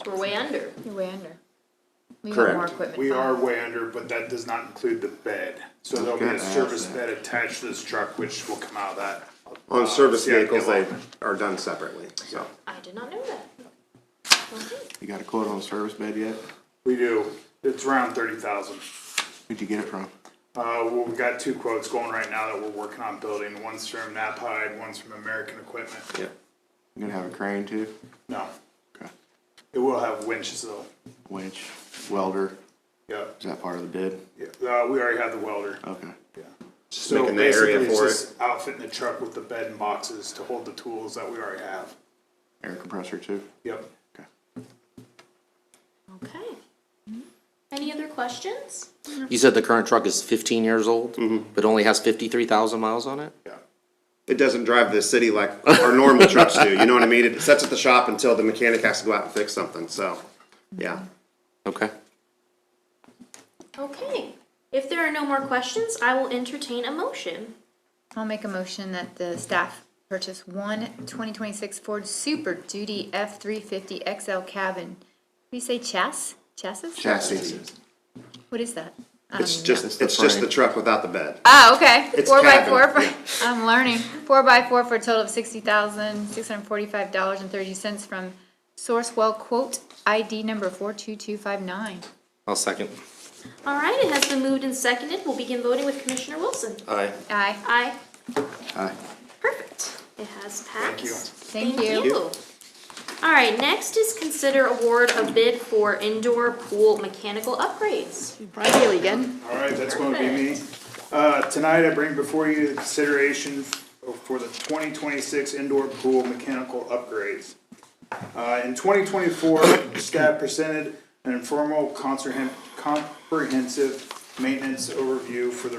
So we're way under. You're way under. We Correct. got more equipment. We are way under, but that does not include the bed. So there'll be a service bed attached to this truck, which will come out of that. On service CIP vehicles, they allotment. are done separately, so. I did not know that. Okay. You got a quote on the service bed yet? We do. It's around 30,000. Who'd you get it from? Well, we've got two quotes going right now that we're working on building. One's from Knapheide, one's from American Equipment. Yeah. You gonna have a crane too? No. Okay. It will have winches though. Winch, welder. Yeah. Is that part of the bid? Yeah. We already have the welder. Okay. Yeah. So making the area basically, it's for it. just outfitting the truck with the bed and boxes to hold the tools that we already have. Air compressor too? Yep. Okay. Any other questions? You said the current truck is 15 years old, but only has 53,000 miles on it? Yeah. It doesn't drive the city like our normal trucks do, you know what I mean? It sits at the shop until the mechanic has to go out and fix something, so, yeah. Okay. Okay. If there are no more questions, I will entertain a motion. I'll make a motion that the staff purchase one 2026 Ford Super Duty F-350 XL cabin. You say chassis? Chassis. What is that? It's just the truck without the bed. Oh, okay. It's 4x4 cabin. I'm learning. 4x4 for a total of $60,645.30 from Sourcewell quote ID number 42259. I'll second. All right, it has been moved and seconded. We'll begin voting with Commissioner Wilson. Aye. Aye. Aye. Aye. Perfect. It has passed. Thank you. Thank you. All right, next is consider award of bid for indoor pool mechanical upgrades. Brian Daly again. All right, that's going to be me. Tonight I bring before you the consideration for the 2026 indoor pool mechanical upgrades. In 2024, staff presented an informal comprehensive maintenance overview for the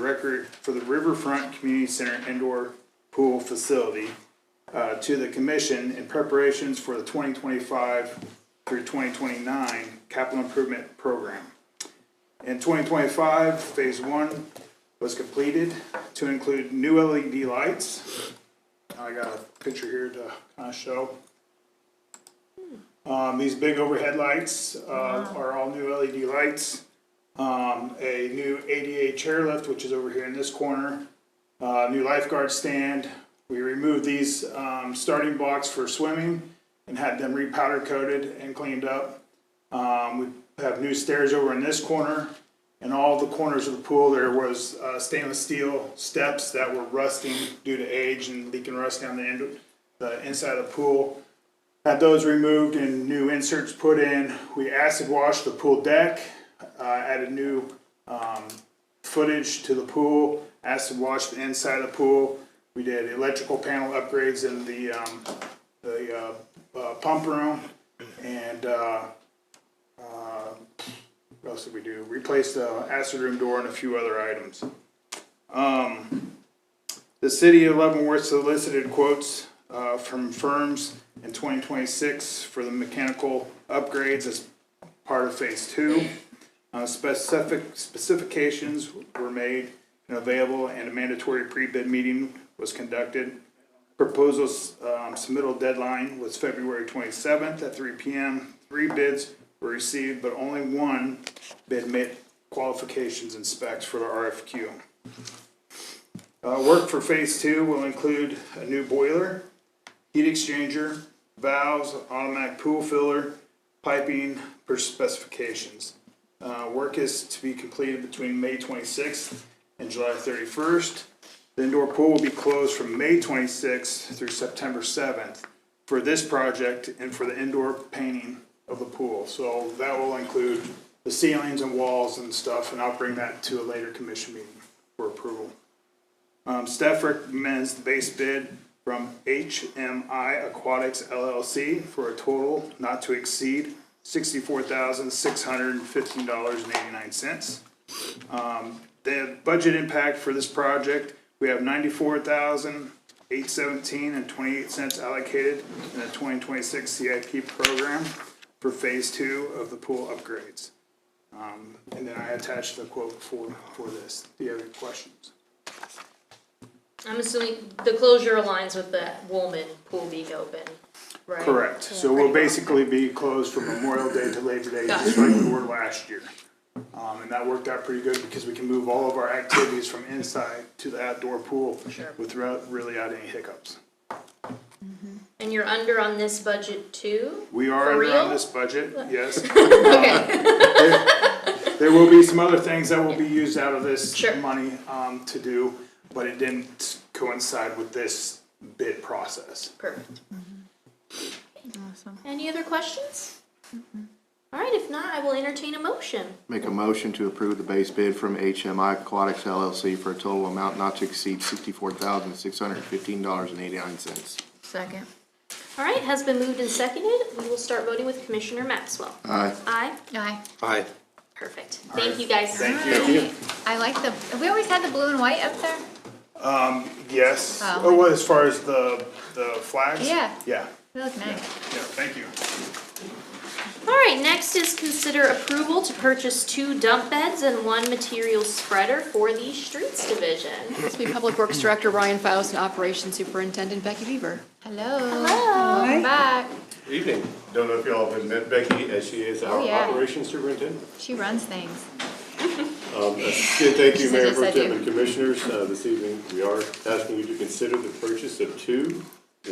Riverfront Community Center indoor pool facility to the commission in preparations for the 2025 through 2029 capital improvement program. In 2025, phase 1 was completed to include new LED lights. I got a picture here to kind of show. These big overhead lights are all new LED lights. A new ADA chairlift, which is over here in this corner. New lifeguard stand. We removed these starting blocks for swimming and had them repowder coated and cleaned up. We have new stairs over in this corner. In all the corners of the pool, there was stainless steel steps that were rusting due to age and leaking rust down the inside of the pool. Had those removed and new inserts put in. We acid washed the pool deck, added new footage to the pool, acid washed the inside of the pool. We did electrical panel upgrades in the pump room, and what else did we do? Replaced the acid room door and a few other items. The city of Leavenworth solicited quotes from firms in 2026 for the mechanical upgrades as part of phase 2. Specifications were made and available, and a mandatory pre-bid meeting was conducted. Proposals submittal deadline was February 27th at 3 p.m. 3 bids were received, but only one bid met qualifications and specs for the RFQ. Work for phase 2 will include a new boiler, heat exchanger, valves, automatic pool filler, piping per specifications. Work is to be completed between May 26th and July 31st. The indoor pool will be closed from May 26th through September 7th for this project and for the indoor painting of the pool. So that will include the ceilings and walls and stuff, and I'll bring that to a later commission meeting for approval. Staff recommends the base bid from HMI Aquatics LLC for a total not to exceed $64,615.89. The budget impact for this project, we have $94,817.28 allocated in the 2026 CIP program for phase 2 of the pool upgrades. And then I attached the quote for this. Do you have any questions? I'm assuming the closure aligns with the Woolman pool being open, right? Correct. So we'll basically be closed from Memorial Day to Labor Day, just like we were last year. And that worked out pretty good because we can move all of our activities from inside to the outdoor pool without really any hiccups. And you're under on this budget too? We are For under real? on this budget, yes. Okay. There will be some other things that will be used out of this money to do, but it didn't coincide with this bid process. Perfect. Awesome. Any other questions? All right, if not, I will entertain a motion. Make a motion to approve the base bid from HMI Aquatics LLC for a total amount not to exceed $64,615.89. Second. All right, has been moved and seconded. We will start voting with Commissioner Maxwell. Aye. Aye. Aye. Aye. Perfect. Thank you, guys. Thank you. I like the, we always had the blue and white up there? Yes. Oh. Oh, well, as far as the flags? Yeah. Yeah, They look nice. yeah, thank you. All right, next is consider approval to purchase 2 dump beds and 1 material spreader for the Streets Division. This will be Public Works Director Ryan Faust and Operations Superintendent Becky Beaver. Hello. Hello. Welcome back. Evening. Don't know if y'all have met Becky, as she is our Oh, yeah. operations superintendent. She runs things. Again, thank She you, said Mayor yes, I Pro Tem do. and Commissioners. This evening, we are asking you to consider the purchase of 2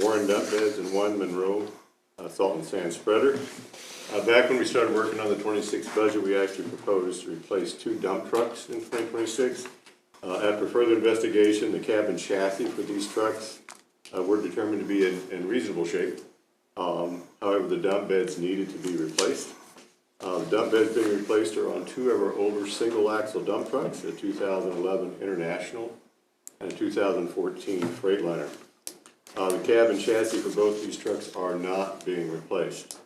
Warren dump beds and 1 Monroe salt and sand spreader. Back when we started working on the 26 budget, we actually proposed to replace 2 dump trucks in 2026. After further investigation, the cab and chassis for these trucks were determined to be in reasonable shape. However, the dump beds needed to be replaced. The dump beds being replaced are on 2 of our older single-axle dump trucks, a 2011 International and a 2014 Freightliner. The cab and chassis for both these trucks are not being replaced.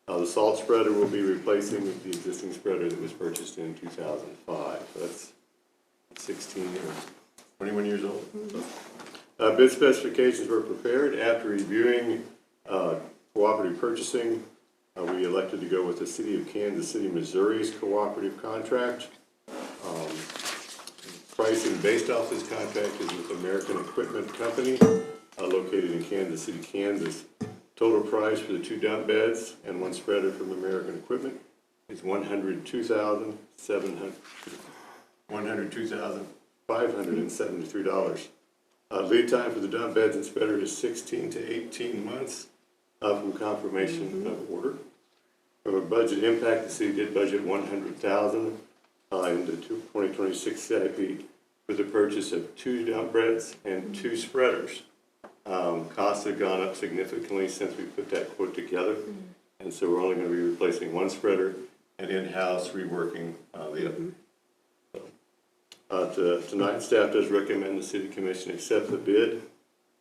The salt spreader will be replacing the existing spreader that was purchased in 2005. So that's 16 or 21 years old. Bid specifications were prepared after reviewing cooperative purchasing. We elected to go with the City of Kansas City, Missouri's cooperative contract. Pricing based off this contract is with American Equipment Company, located in Kansas City, Kansas. Total price for the 2 dump beds and 1 spreader from American Equipment is $102,573. Lead time for the dump beds and spreader is 16 to 18 months from confirmation of order. From a budget impact, the city did budget $100,000 in the 2026 CIP for the purchase of 2 dump beds and 2 spreaders. Costs have gone up significantly since we put that quote together, and so we're only going to be replacing 1 spreader and in-house reworking the other. Tonight, staff does recommend the City Commission accept the bid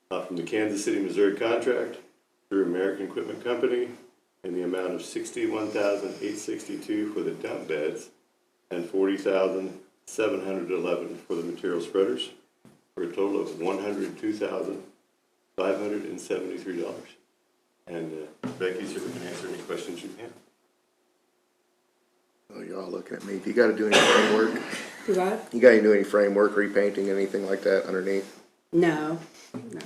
from the Kansas City, Missouri contract through American Equipment Company in the amount of $61,862 for the dump beds and $40,711 for the material spreaders, for a total of $102,573. And Becky's here, we can answer any questions you have. Oh, you're all looking at me. Do you gotta do any framework? Do what? You gotta do any framework, repainting, anything like that underneath? No.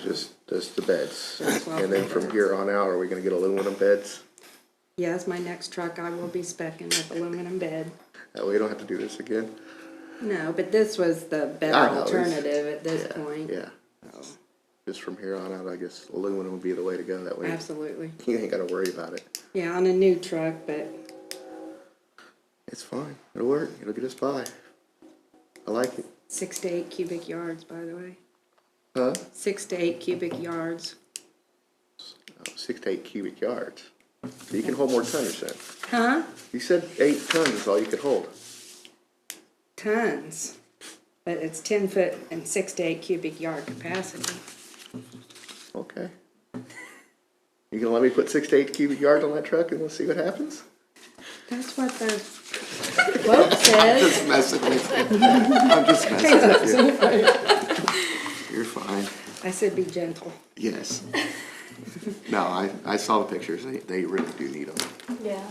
Just the beds? Just And then from here on out, are we gonna get aluminum beds? Yes, my next truck, I will be spec'ing with aluminum bed. That way we don't have to do this again? No, but this was the better I know, alternative at this point. Yeah. Just from here on out, I guess aluminum would be the way to go that way. Absolutely. You ain't gotta worry about it. Yeah, on a new truck, but It's fine. It'll work. It'll get us by. I like it. 6 to 8 cubic yards, by the way. Huh? 6 to 8 cubic yards. 6 to 8 cubic yards. So you can hold more tonnage then. Huh? You said 8 tons is all you could hold. Tons. But it's 10 foot and 6 to 8 cubic yard capacity. Okay. You gonna let me put 6 to 8 cubic yards on that truck and we'll see what happens? That's what the quote says. I'm just messing with you. I'm just messing with you. You're fine. I said be gentle. Yes. No, I saw the pictures. They really do need them. Yeah.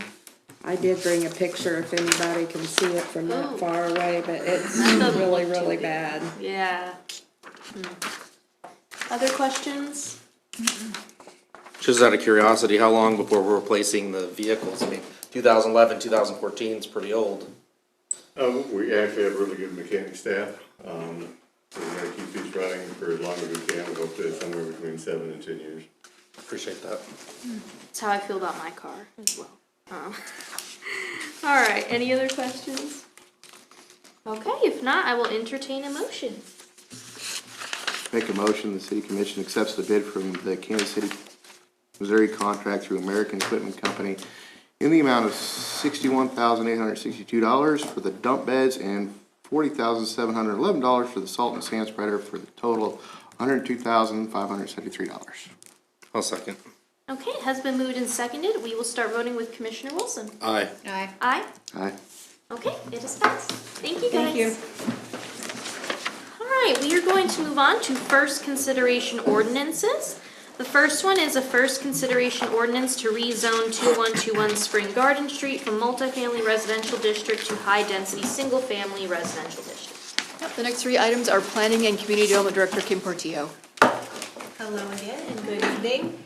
I did bring a picture if anybody can see it from that far away, but it's really, really bad. Yeah. Other questions? Just out of curiosity, how long before we're replacing the vehicles? I mean, 2011, 2014 is pretty old. We actually have really good mechanic staff. So we're going to keep these running for as long as we can. We hope that somewhere between 7 and 10 years. Appreciate that. That's how I feel about my car as well. All right, any other questions? Okay, if not, I will entertain a motion. Make a motion, the city commission accepts the bid from the Kansas City, Missouri contract through American Equipment Company in the amount of $61,862 for the dump beds and $40,711 for the salt and sand spreader for the total of $102,573. I'll second. Okay, it has been moved and seconded. We will start voting with Commissioner Wilson. Aye. Aye. Aye. Aye. Okay, it is passed. Thank you, guys. Thank you. All right, we are going to move on to first consideration ordinances. The first one is a first consideration ordinance to rezone 2121 Spring Garden Street from multifamily residential district to high-density, single-family residential district. Yep, the next three items are Planning and Community Development Director Kim Portillo. Hello again and good evening.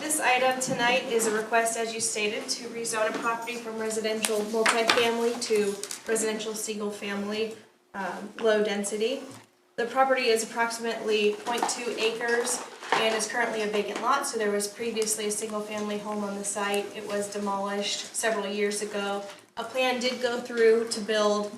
This item tonight is a request, as you stated, to rezone a property from residential multifamily to residential single-family, low density. The property is approximately 0.2 acres and is currently a vacant lot, so there was previously a single-family home on the site. It was demolished several years ago. A plan did go through to build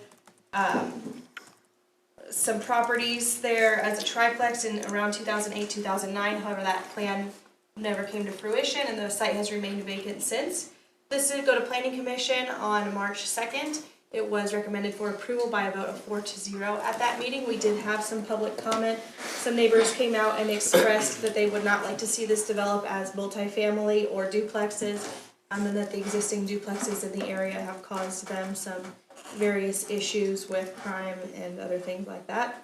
some properties there as a triplex in around 2008, 2009. However, that plan never came to fruition and the site has remained vacant since. This did go to Planning Commission on March 2nd. It was recommended for approval by a vote of 4-0 at that meeting. We did have some public comment. Some neighbors came out and expressed that they would not like to see this develop as multifamily or duplexes, and that the existing duplexes in the area have caused them some various issues with crime and other things like that.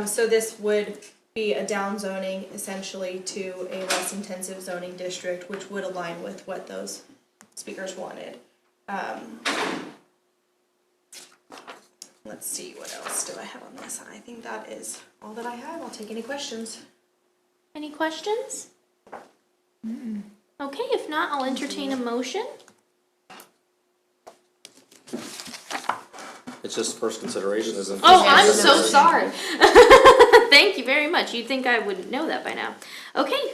So this would be a down zoning essentially to a less intensive zoning district, which would align with what those speakers wanted. Let's see, what else do I have on this? I think that is all that I have. I'll take any questions. Any questions? Okay, if not, I'll entertain a motion. It's just first consideration, isn't it? Oh, I'm so sorry. Thank you very much. You'd think I would know that by now. Okay,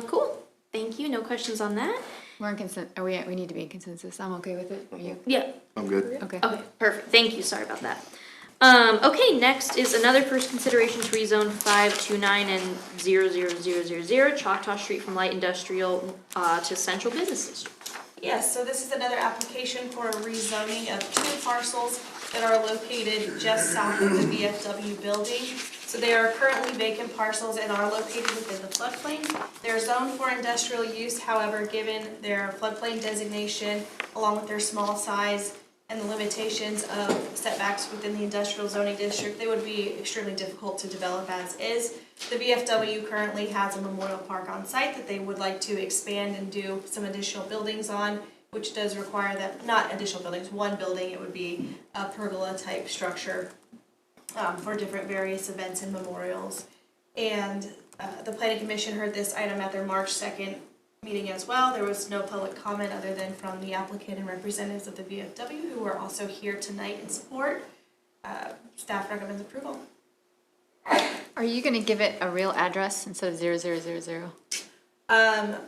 cool. Thank you. No questions on that. We're in we need to be in consensus. I'm okay with it. Are you? Yeah. I'm good. Okay. Okay, perfect. Thank you. Sorry about that. Okay, next is another first consideration to rezone 529 and 00000 Choctaw Street from light industrial to central business district. Yes, so this is another application for a rezoning of two parcels that are located just south of the VFW building. So they are currently vacant parcels and are located within the floodplain. They're zoned for industrial use, however, given their floodplain designation, along with their small size and the limitations of setbacks within the industrial zoning district, they would be extremely difficult to develop as is. The VFW currently has a memorial park on site that they would like to expand and do some additional buildings on, which does require that, not additional buildings, one building, it would be a pergola type structure for different various events and memorials. And the Planning Commission heard this item at their March 2nd meeting as well. There was no public comment other than from the applicant and representatives of the VFW who are also here tonight in support. Staff recommends approval. Are you going to give it a real address instead of 0000? Well,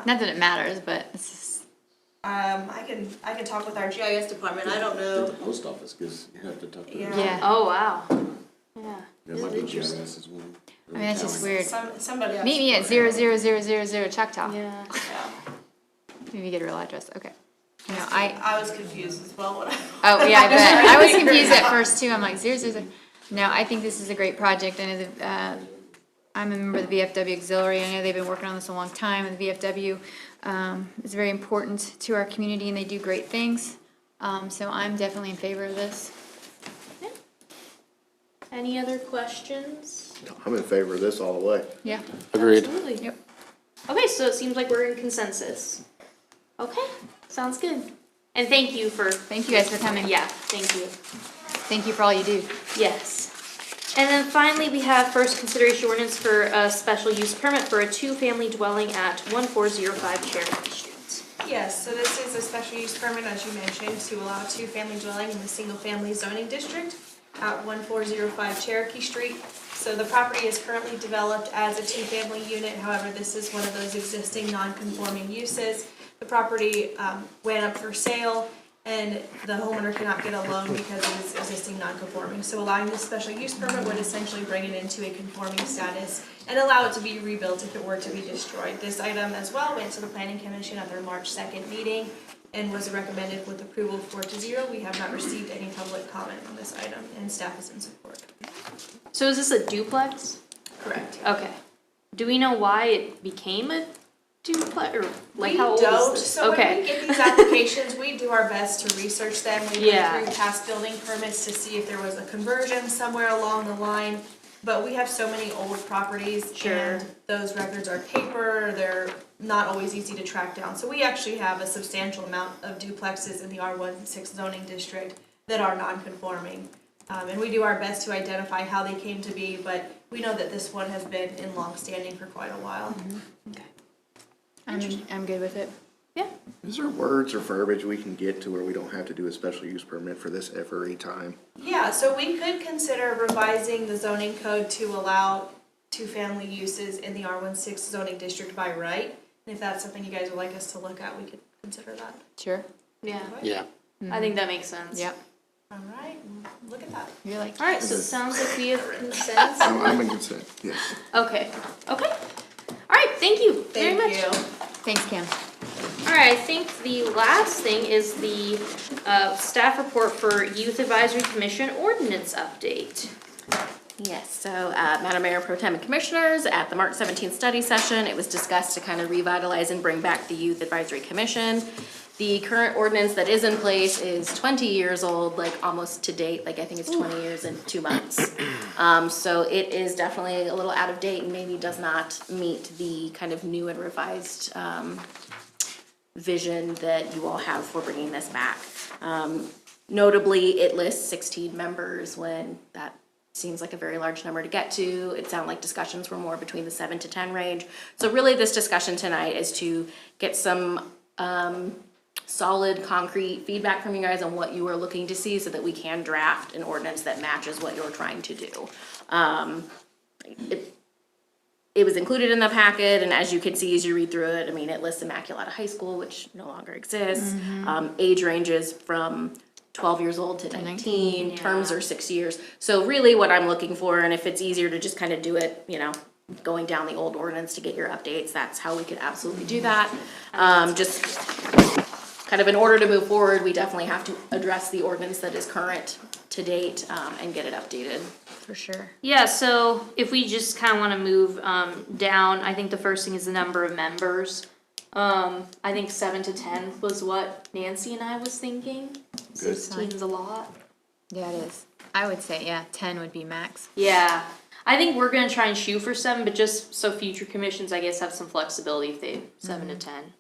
Not that it matters, but it's just. I can talk with our GIS department. I don't know. The post office, because you have to talk to them. Yeah. Oh, wow. Yeah. There might be GIS as well. I mean, that's just weird. Somebody else. Meet me at 00000 Choctaw. Yeah. Maybe get a real address. Okay. You know, I was confused as well when I. Oh yeah, I bet. I was confused at first too. I'm like 000. No, I think this is a great project. I know that I'm a member of the VFW Auxiliary. I know they've been working on this a long time, and the VFW is very important to our community, and they do great things. So I'm definitely in favor of this. Yeah. Any other questions? I'm in favor of this all the way. Yeah. Agreed. Absolutely. Yep. Okay, so it seems like we're in consensus. Okay, sounds good. And thank you for. Thank you guys for coming. Yeah, thank you. Thank you for all you do. Yes. And then finally, we have first consideration ordinance for a special use permit for a two-family dwelling at 1405 Cherokee Street. Yes, so this is a special use permit, as you mentioned, to allow a two-family dwelling in the single-family zoning district at 1405 Cherokee Street. So the property is currently developed as a two-family unit. However, this is one of those existing non-conforming uses. The property went up for sale and the homeowner cannot get a loan because it is existing non-conforming. So allowing this special use permit would essentially bring it into a conforming status and allow it to be rebuilt if it were to be destroyed. This item as well went to the Planning Commission at their March 2nd meeting and was recommended with approval 4-0. We have not received any public comment on this item, and staff is in support. So is this a duplex? Correct. Okay. Do we know why it became a duplex, or like We how old don't, is this? so when we get these applications, we do our best to research them. We Yeah. went through past building permits to see if there was a conversion somewhere along the line. But we have so many old properties, and those records are paper, they're not always easy to track down. So we actually have a substantial amount of duplexes in the R16 zoning district that are non-conforming. And we do our best to identify how they came to be, but we know that this one has been in long-standing for quite a while. I'm good with it. Is there words or verbiage we can get to where we don't have to do a special use permit for this every time? Yeah, so we could consider revising the zoning code to allow two-family uses in the R16 zoning district by right. And if that's something you guys would like us to look at, we could consider that. Sure. Yeah. Yeah. I think that makes sense. Yep. All right, look at that. You're like. All right, so it sounds like we have consent. I'm in consent, yes. Okay. Okay. All right. Thank you very much. Thank you. Thanks, Kim. All right. I think the last thing is the staff report for Youth Advisory Commission ordinance update. Yes, so Madam Mayor Pro Tem and Commissioners, at the March 17th study session, it was discussed to kind of revitalize and bring back the Youth Advisory Commission. The current ordinance that is in place is 20 years old, like almost to date, like I think it's 20 years and 2 months. So it is definitely a little out of date and maybe does not meet the kind of new and revised vision that you all have for bringing this back. Notably, it lists 16 members when that seems like a very large number to get to. It sounded like discussions were more between the 7 to 10 range. So really this discussion tonight is to get some solid, concrete feedback from you guys on what you are looking to see so that we can draft an ordinance that matches what you're trying to do. It was included in the packet, and as you can see as you read through it, I mean, it lists Immaculata High School, which no longer exists. Age ranges from 12 years old to 19, terms are 6 years. So really what I'm looking for, and if it's easier to just kind of do it, you know, going down the old ordinance to get your updates, that's how we could absolutely do that. Just kind of in order to move forward, we definitely have to address the ordinance that is current to date and get it updated. For sure. Yeah, so if we just kind of want to move down, I think the first thing is the number of members. I think 7 to 10 was what Nancy and I was thinking. 16's a lot. Yeah, it is. I would say, yeah, 10 would be max. Yeah, I think we're gonna try and shoot for 7, but just so future commissions, I guess, have some flexibility if they 7 to 10.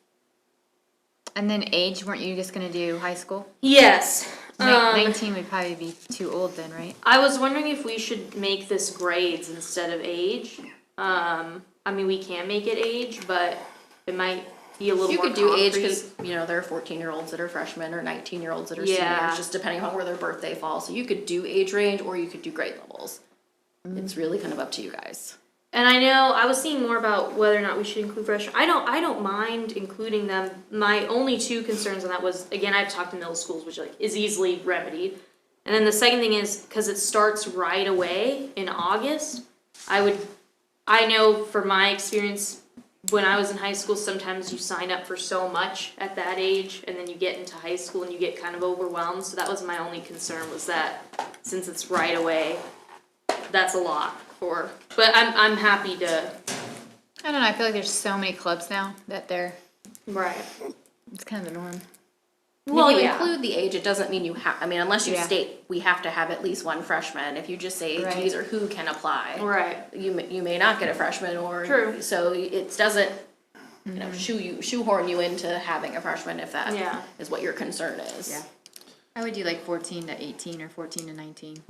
And then age, weren't you just gonna do high school? Yes. 19 would probably be too old then, right? I was wondering if we should make this grades instead of age. I mean, we can make it age, but it might be a little You more could do age concrete. because, you know, there are 14-year-olds that are freshmen or 19-year-olds that are Yeah. seniors, just depending on where their birthday falls. So you could do age range or you could do grade levels. It's really kind of up to you guys. And I know I was seeing more about whether or not we should include freshmen. I don't mind including them. My only two concerns on that was, again, I've talked to middle schools, which like is easily remedied. And then the second thing is because it starts right away in August. I know from my experience when I was in high school, sometimes you sign up for so much at that age, and then you get into high school and you get kind of overwhelmed. So that was my only concern, was that since it's right away, that's a lot for. But I'm happy to. I don't know, I feel like there's so many clubs now that they're. Right. It's kind of the norm. Well, Well, you yeah. include the age, it doesn't mean you have, I mean, unless you Yeah. state we have to have at least one freshman. If you just say Right. these are who can apply. Right. You may not get a freshman or. True. So it doesn't, you know, shoehorn you into having a freshman if that Yeah. is what your concern is. Yeah. I would do like 14 to 18 or 14 to 19.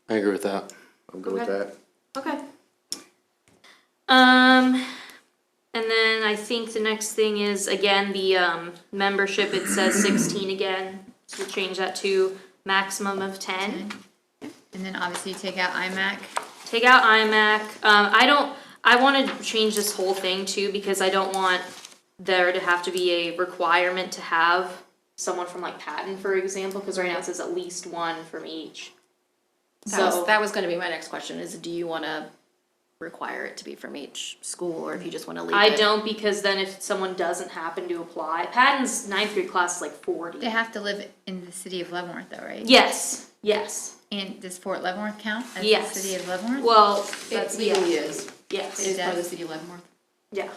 I agree with that. I'm good with that. Okay. And then I think the next thing is, again, the membership, it says 16 again, so we'll change that to maximum of 10. And then obviously take out IMAC. Take out IMAC. I want to change this whole thing too, because I don't want there to have to be a requirement to have someone from like Patton, for example, because right now it says at least one from each. That was gonna be my next question, is do you wanna require it to be from each school, or if you just wanna leave it? I don't, because then if someone doesn't happen to apply, Patton's ninth grade class is like 40. They have to live in the city of Leavenworth though, right? Yes, yes. And does Fort Leavenworth count as Yes. the city of Leavenworth? Well, It that's, legally yeah. is. Yes. It is part of the city of Leavenworth. Yeah.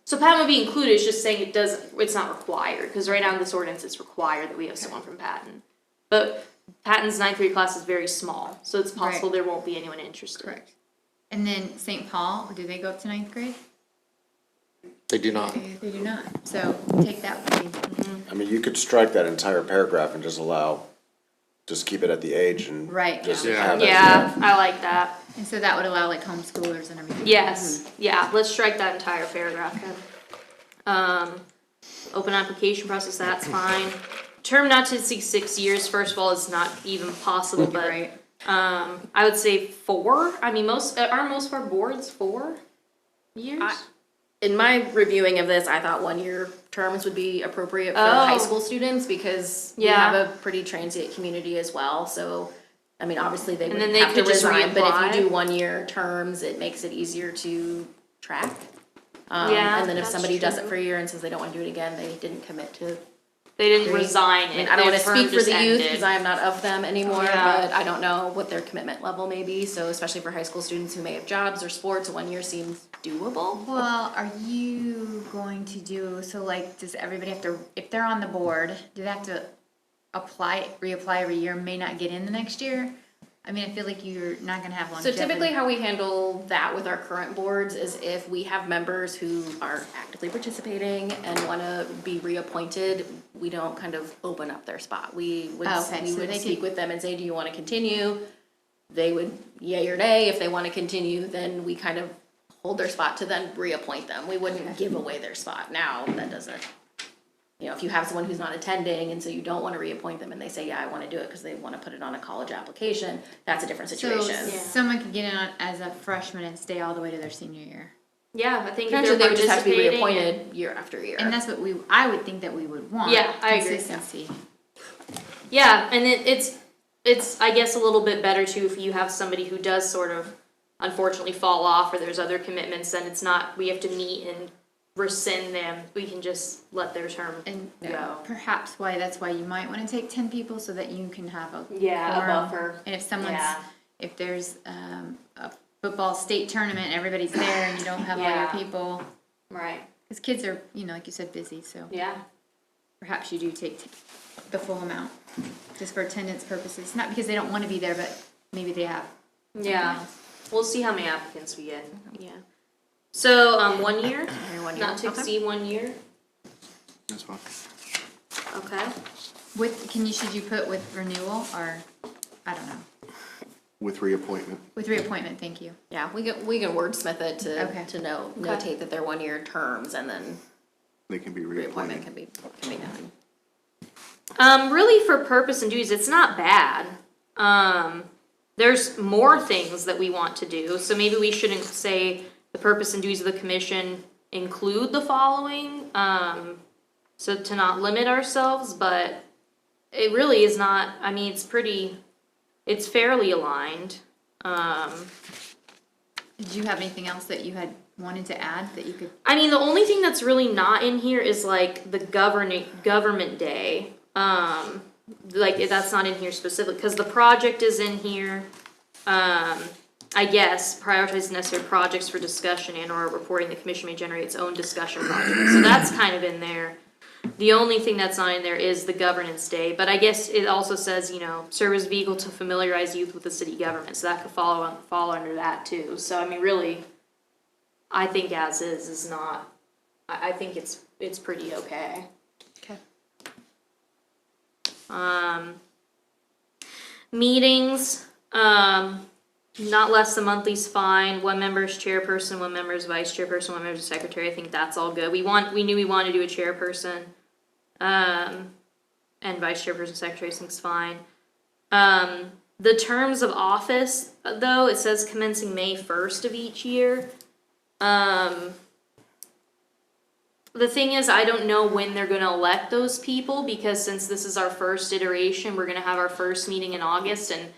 So Patton would be included, it's just saying it's not required, because right now in this ordinance, it's required that we have someone from Patton. But Patton's ninth grade class is very small, so it's possible there won't be anyone interested. Correct. And then St. Paul, do they go up to ninth grade? They do not. They do not, so take that with me. I mean, you could strike that entire paragraph and just keep it at the age and. Right. Just Yeah. have it. Yeah, I like that. And so that would allow like homeschoolers and everything. Yes, yeah, let's strike that entire paragraph then. Open application process, that's fine. Term not to exceed 6 years, first of all, is not even possible, but, I would say 4. I mean, aren't most of our boards 4 years? In my reviewing of this, I thought 1-year terms would be appropriate for high school students, because we have a pretty transient community as well, so, I mean, obviously they would then they have to could just resign, but if reapply. you do 1-year terms, it makes it easier to track. Yeah, And then if that's somebody does it true. for a year and says they don't wanna do it again, they didn't commit to. They didn't Agree. resign I mean, it, I don't wanna their term speak for just the youth, ended. cause I am not of them anymore, Yeah. but I don't know what their commitment level may be, so especially for high school students who may have jobs or sports, 1 year seems doable. Well, are you going to do, so like, does everybody have to, if they're on the board, do they have to reapply every year, may not get in the next year? I mean, I feel like you're not gonna have So longevity. typically how we handle that with our current boards is if we have members who are actively participating and wanna be reappointed, we don't kind of open up their spot. We would, Oh, okay, we so would they speak could- with them and say, do you wanna continue? They would yay or nay. If they wanna continue, then we kind of hold their spot to then reappoint them. We wouldn't give away their spot. Now, that doesn't, you know, if you have someone who's not attending and so you don't wanna reappoint them and they say, yeah, I wanna do it because they wanna put it on a college application, that's a different So situation. someone could get in on as a freshman and stay all the way to their senior year. Yeah, I think if Potentially, they're they would just have to be participating reappointed year after year. And that's what I would think that we would want. Yeah, I agree. Consistency. Yeah, and it's I guess a little bit better too if you have somebody who does sort of unfortunately fall off or there's other commitments, then it's not, we have to meet and rescind them, we can just let their term go. Perhaps that's why you might wanna take 10 people so that you can have a Yeah, a quorum. buffer. And if someone's, Yeah. if there's a football state tournament and everybody's there and you don't have all your Yeah. people. Right. Cause kids are, like you said, busy, so. Yeah. Perhaps you do take the full amount, just for attendance purposes, not because they don't wanna be there, but maybe they have. something Yeah, else. we'll see how many applicants we get. Yeah. So, 1 year, 1 year, not to okay. exceed 1 year, That's fine. okay? Should you put with renewal or, I don't know, With reappointment. with reappointment, thank you. Yeah, we can wordsmith it Okay. to notate that they're 1-year terms and then They can be reappointment reappointed. can be done. Really for purpose and duties, it's not bad. There's more things that we want to do, so maybe we shouldn't say the purpose and duties of the commission include the following, so to not limit ourselves, but it really is not, I mean, it's fairly aligned. Did you have anything else that you had wanted to add that you could? I mean, the only thing that's really not in here is like the government day. Like that's not in here specifically, cause the project is in here. I guess prioritize necessary projects for discussion and or reporting. The commission may generate its own discussion project. So that's kind of in there. The only thing that's not in there is the governance day, but I guess it also says, serve as vehicle to familiarize youth with the city government, so that could fall under that too. So I mean, really, I think as is not, I think it's pretty okay. Okay. Meetings, not less than monthly's fine, 1 member is chairperson, 1 member is vice chairperson, 1 member is secretary, I think that's all good. We knew we wanted to do a chairperson, and vice chairperson, secretary, I think's fine. The terms of office, though, it says commencing May 1st of each year. the thing is, I don't know when they're gonna elect those people, because since this is our first iteration, we're gonna have our first meeting in August, and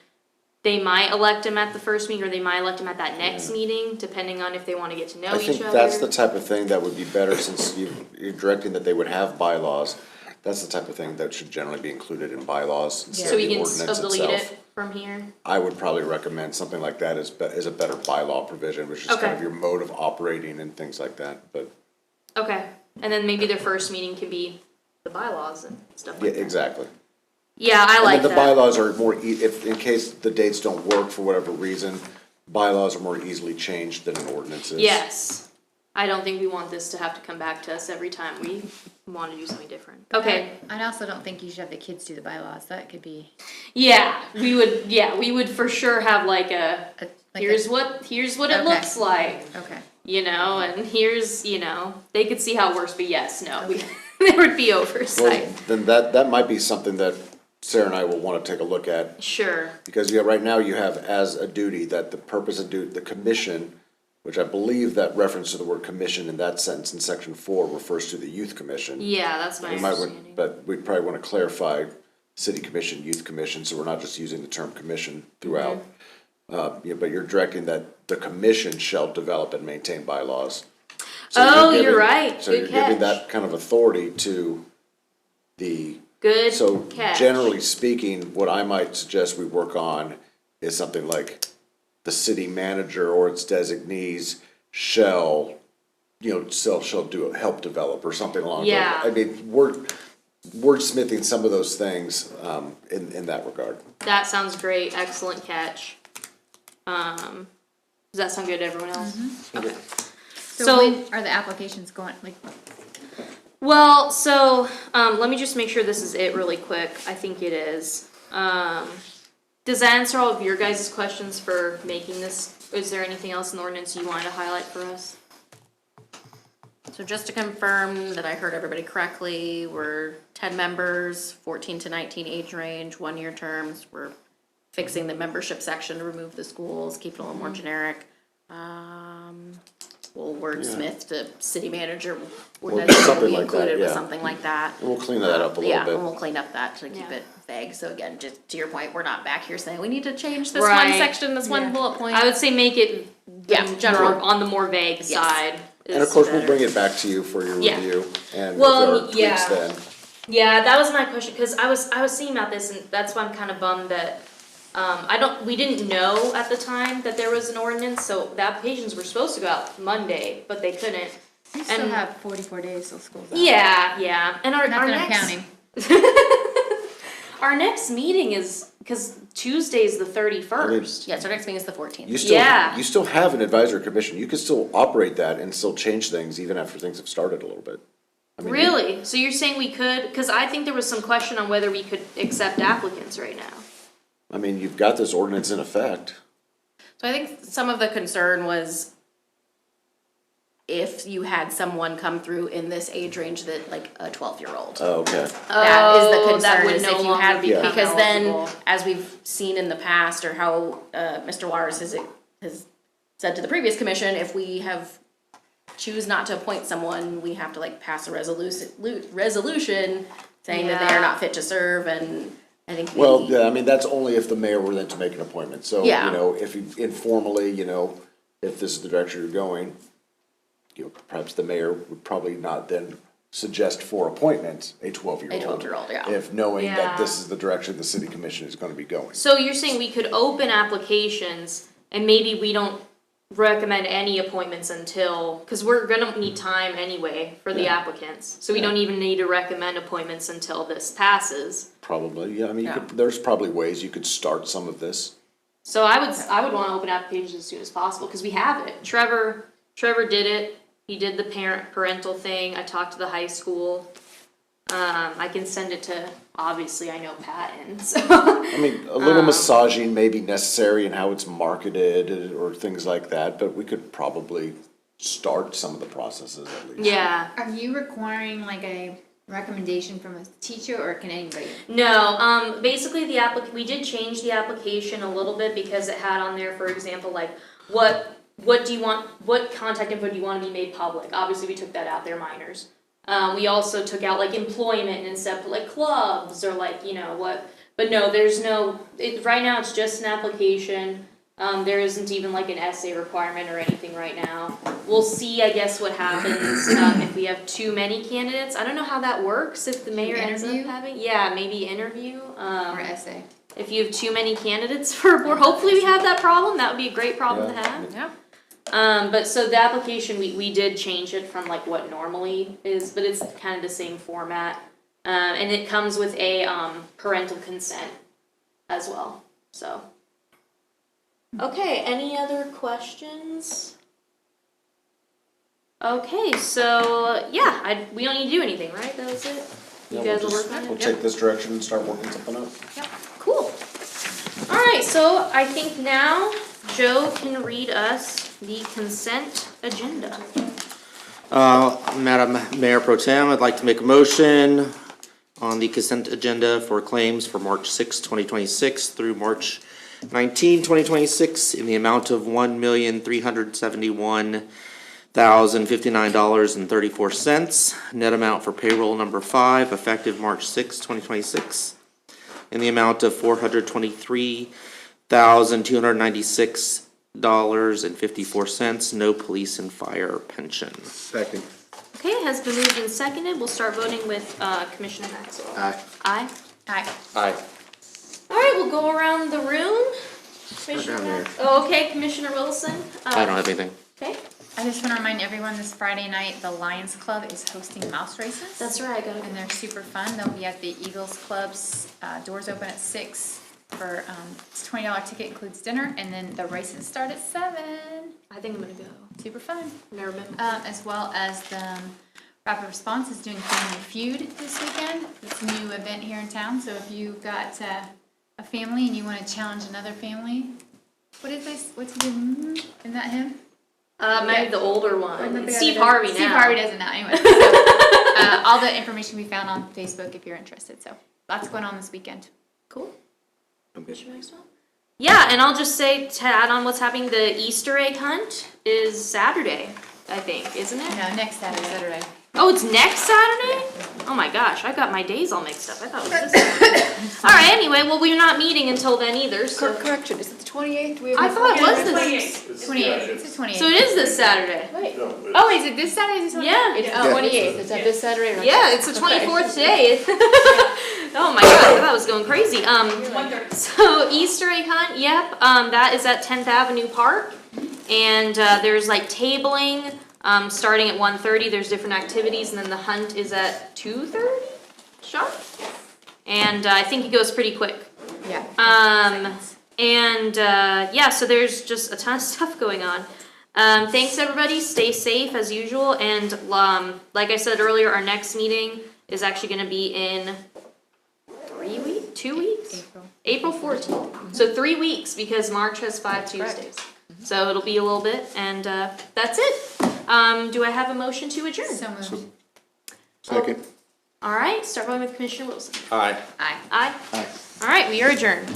they might elect them at the first meeting, or they might elect them at that next meeting, depending on if they wanna get to know I each think other. that's the type of thing that would be better, since you're directing that they would have bylaws. That's the type of thing that should generally be included in bylaws instead So of we the can ordinance delete itself. it from here? I would probably recommend something like that as a better bylaw provision, which is kind Okay. of your mode of operating and things like that, but, Okay, and then maybe their first meeting can be the bylaws and stuff yeah, like that. exactly. Yeah, I like And then the that. bylaws are more, if, in case the dates don't work for whatever reason, bylaws are more easily changed than an ordinance is. Yes. I don't think we want this to have to come back to us every time we wanna do something different. Okay, I also don't think you should have the kids do the bylaws, that could be. yeah, we would for sure have like here's what it Okay. looks like. Okay. You know, and here's, they could see how it works, but yes, no, there would be Well, oversight. then that might be something that Sarah and I will wanna take a look at. Sure. Because right now you have as a duty that the purpose of the commission, which I believe that reference to the word commission in that sentence in section 4 refers to the youth commission. Yeah, that's my We might understanding. but we probably wanna clarify city commission, youth commission, so we're not just using the term commission throughout. Mm-hmm. But you're directing that the commission shall develop and maintain bylaws. Oh, giving- you're right. So Good you're giving catch. that kind of authority to the. Good So catch. generally speaking, what I might suggest we work on is something like the city manager or its designees shall, help develop or something along those. Yeah. I mean, wordsmithing some of those things, in that regard. That sounds great, excellent catch. Does that sound good to everyone else? Okay. So when are the applications going, like, Well, so, let me just make sure this is it really quick. I think it is. Does that answer all of your guys' questions for making this? Is there anything else in the ordinance you wanted to highlight for us? So just to confirm that I heard everybody correctly, we're 10 members, 14 to 19 age range, 1-year terms. We're fixing the membership section to remove the schools, keep it a little more generic. We'll wordsmith to city manager, Well, would that something be like that, included with yeah. something like that? And we'll clean that up a little Yeah, bit. and we'll clean up that to keep it vague. So again, just to your point, we're not back here saying we need to change this one Right. section, this one bullet point. I would say make it general. on the more vague side. And of is course, we'll better. bring it back to you for your Yeah. review, and if Well, there are tweaks yeah. then. Yeah, that was my question, cause I was thinking about this, and that's why I'm kinda bummed that, we didn't know at the time that there was an ordinance, so the applications were supposed to go out Monday, but they couldn't. you still And- have 44 days till school's out. Yeah, and our Not that I'm next, counting. our next meeting is, cause Tuesday's the 31st. Yes, our next meeting is the 14th. You still have an advisory commission, you can still operate that and still change things even after things have started a little bit. I mean, Really? So you're saying we could, cause I think there was some question on whether we could accept applicants right now. I mean, you've got this ordinance in effect. So I think some of the concern was if you had someone come through in this age range that, like a 12-year-old. Oh, okay. That is the Oh, that concern, would is no if you longer have, become because then, eligible. as we've seen in the past, or how, Mr. Waters has said to the previous commission, if we choose not to appoint someone, we have to like pass a resolution saying that they are not fit to serve, and I think Well, yeah, I mean, that's only if the mayor were then to make an appointment, so, Yeah. if you informally, if this is the direction you're going, perhaps the mayor would probably not then suggest for appointment a 12-year-old. A 12-year-old, yeah. If knowing Yeah. that this is the direction the city commission is gonna be going. So you're saying we could open applications and maybe we don't recommend any appointments until, cause we're gonna need time anyway for the Yeah. applicants. So we don't even need to recommend appointments until this passes. Probably, yeah, I mean, there's probably ways you could start some of this. So I would wanna open applications as soon as possible, cause we have it. Trevor did it. He did the parental thing. I talked to the high school. I can send it to, obviously, I know Patton, so. I mean, a little massaging may be necessary in how it's marketed or things like that, but we could probably start some of the processes at least. Yeah. Are you requiring like a recommendation from a teacher, or can anybody? No, basically we did change the application a little bit because it had on there, for example, like, what do you want, what contact info do you want to be made public? Obviously, we took that out, they're minors. We also took out like employment and stuff, like clubs or like, you know, what, but no, there's no, right now it's just an application. There isn't even like an essay requirement or anything right now. We'll see, I guess, what happens, if we have too many candidates. I don't know how that works, if the mayor ends up having, yeah, maybe interview, Or essay. if you have too many candidates for a board, hopefully we have that problem, that would be a great problem to have. Yeah. But so the application, we did change it from like what normally is, but it's kind of the same format. And it comes with a, parental consent as well, so. Okay, any other questions? Okay, so, yeah, we don't need to do anything, right? That was it? You guys will work on it? We'll take this direction and start working something out. Cool. Alright, so I think now Joe can read us the consent agenda. Madam Mayor Pro Tem, I'd like to make a motion on the consent agenda for claims for March 6, 2026 through March 19, 2026 in the amount of $1,371,059.34. Net amount for payroll number 5, effective March 6, 2026, in the amount of $423,296.54. No police and fire pension. Second. Okay, it has been moved and seconded. We'll start voting with Commissioner Maxwell. Aye. Aye. Aye. Aye. Alright, we'll go around the room. Commissioner down there. Oh, okay, Commissioner Wilson. I don't have anything. Okay, I just want to remind everyone this Friday night, the Lions Club is hosting mouse races. that's right, I got And it. they're super fun. They'll be at the Eagles Club's, doors open at 6 for, it's $20 ticket, includes dinner, and then the races start at 7. I think I'm gonna go. Super fun. Never been. As well as the Rapid Response is doing Family Feud this weekend. It's a new event here in town, so if you've got a family and you want to challenge another family, what's his name? Isn't that him? Maybe the older one. the Steve guy that Harvey does- now. Steve Harvey does it now, anyway. So, all the information we found on Facebook if you're interested, so lots going on this weekend. Cool. Commissioner Maxwell? Yeah, and I'll just say, to add on what's happening, the Easter egg hunt is Saturday, I think, isn't it? No, next Saturday. Oh, it's next Saturday? Oh my gosh, I got my days all mixed up. I thought it was this Saturday. Alright, anyway, well, we're not meeting until then either, so. Correction, is it the 28th? I thought it was this. 28th. It's the 28th. So it is this Saturday. Wait, Oh, is it this Saturday? Is it 28th? Yeah. it's the 28th, is that this Saturday or? Yeah, it's the 24th today. Oh my gosh, I thought I was going crazy. So Easter egg hunt, yep, that is at 10th Avenue Park. And there's like tabling, starting at 1:30, there's different activities, and then the hunt is at 2:30 sharp. And I think it goes pretty quick. Yeah. Yeah, so there's just a ton of stuff going on. Thanks everybody, stay safe as usual, and like I said earlier, our next meeting is actually gonna be in 2 weeks? April 14th. So 3 weeks, because March has 5 Tuesdays. So it'll be a little bit, and that's it. Do I have a motion to adjourn? So moved. Second. Alright, start voting with Commissioner Wilson. Aye. Aye. Aye? Aye. Alright, we are adjourned.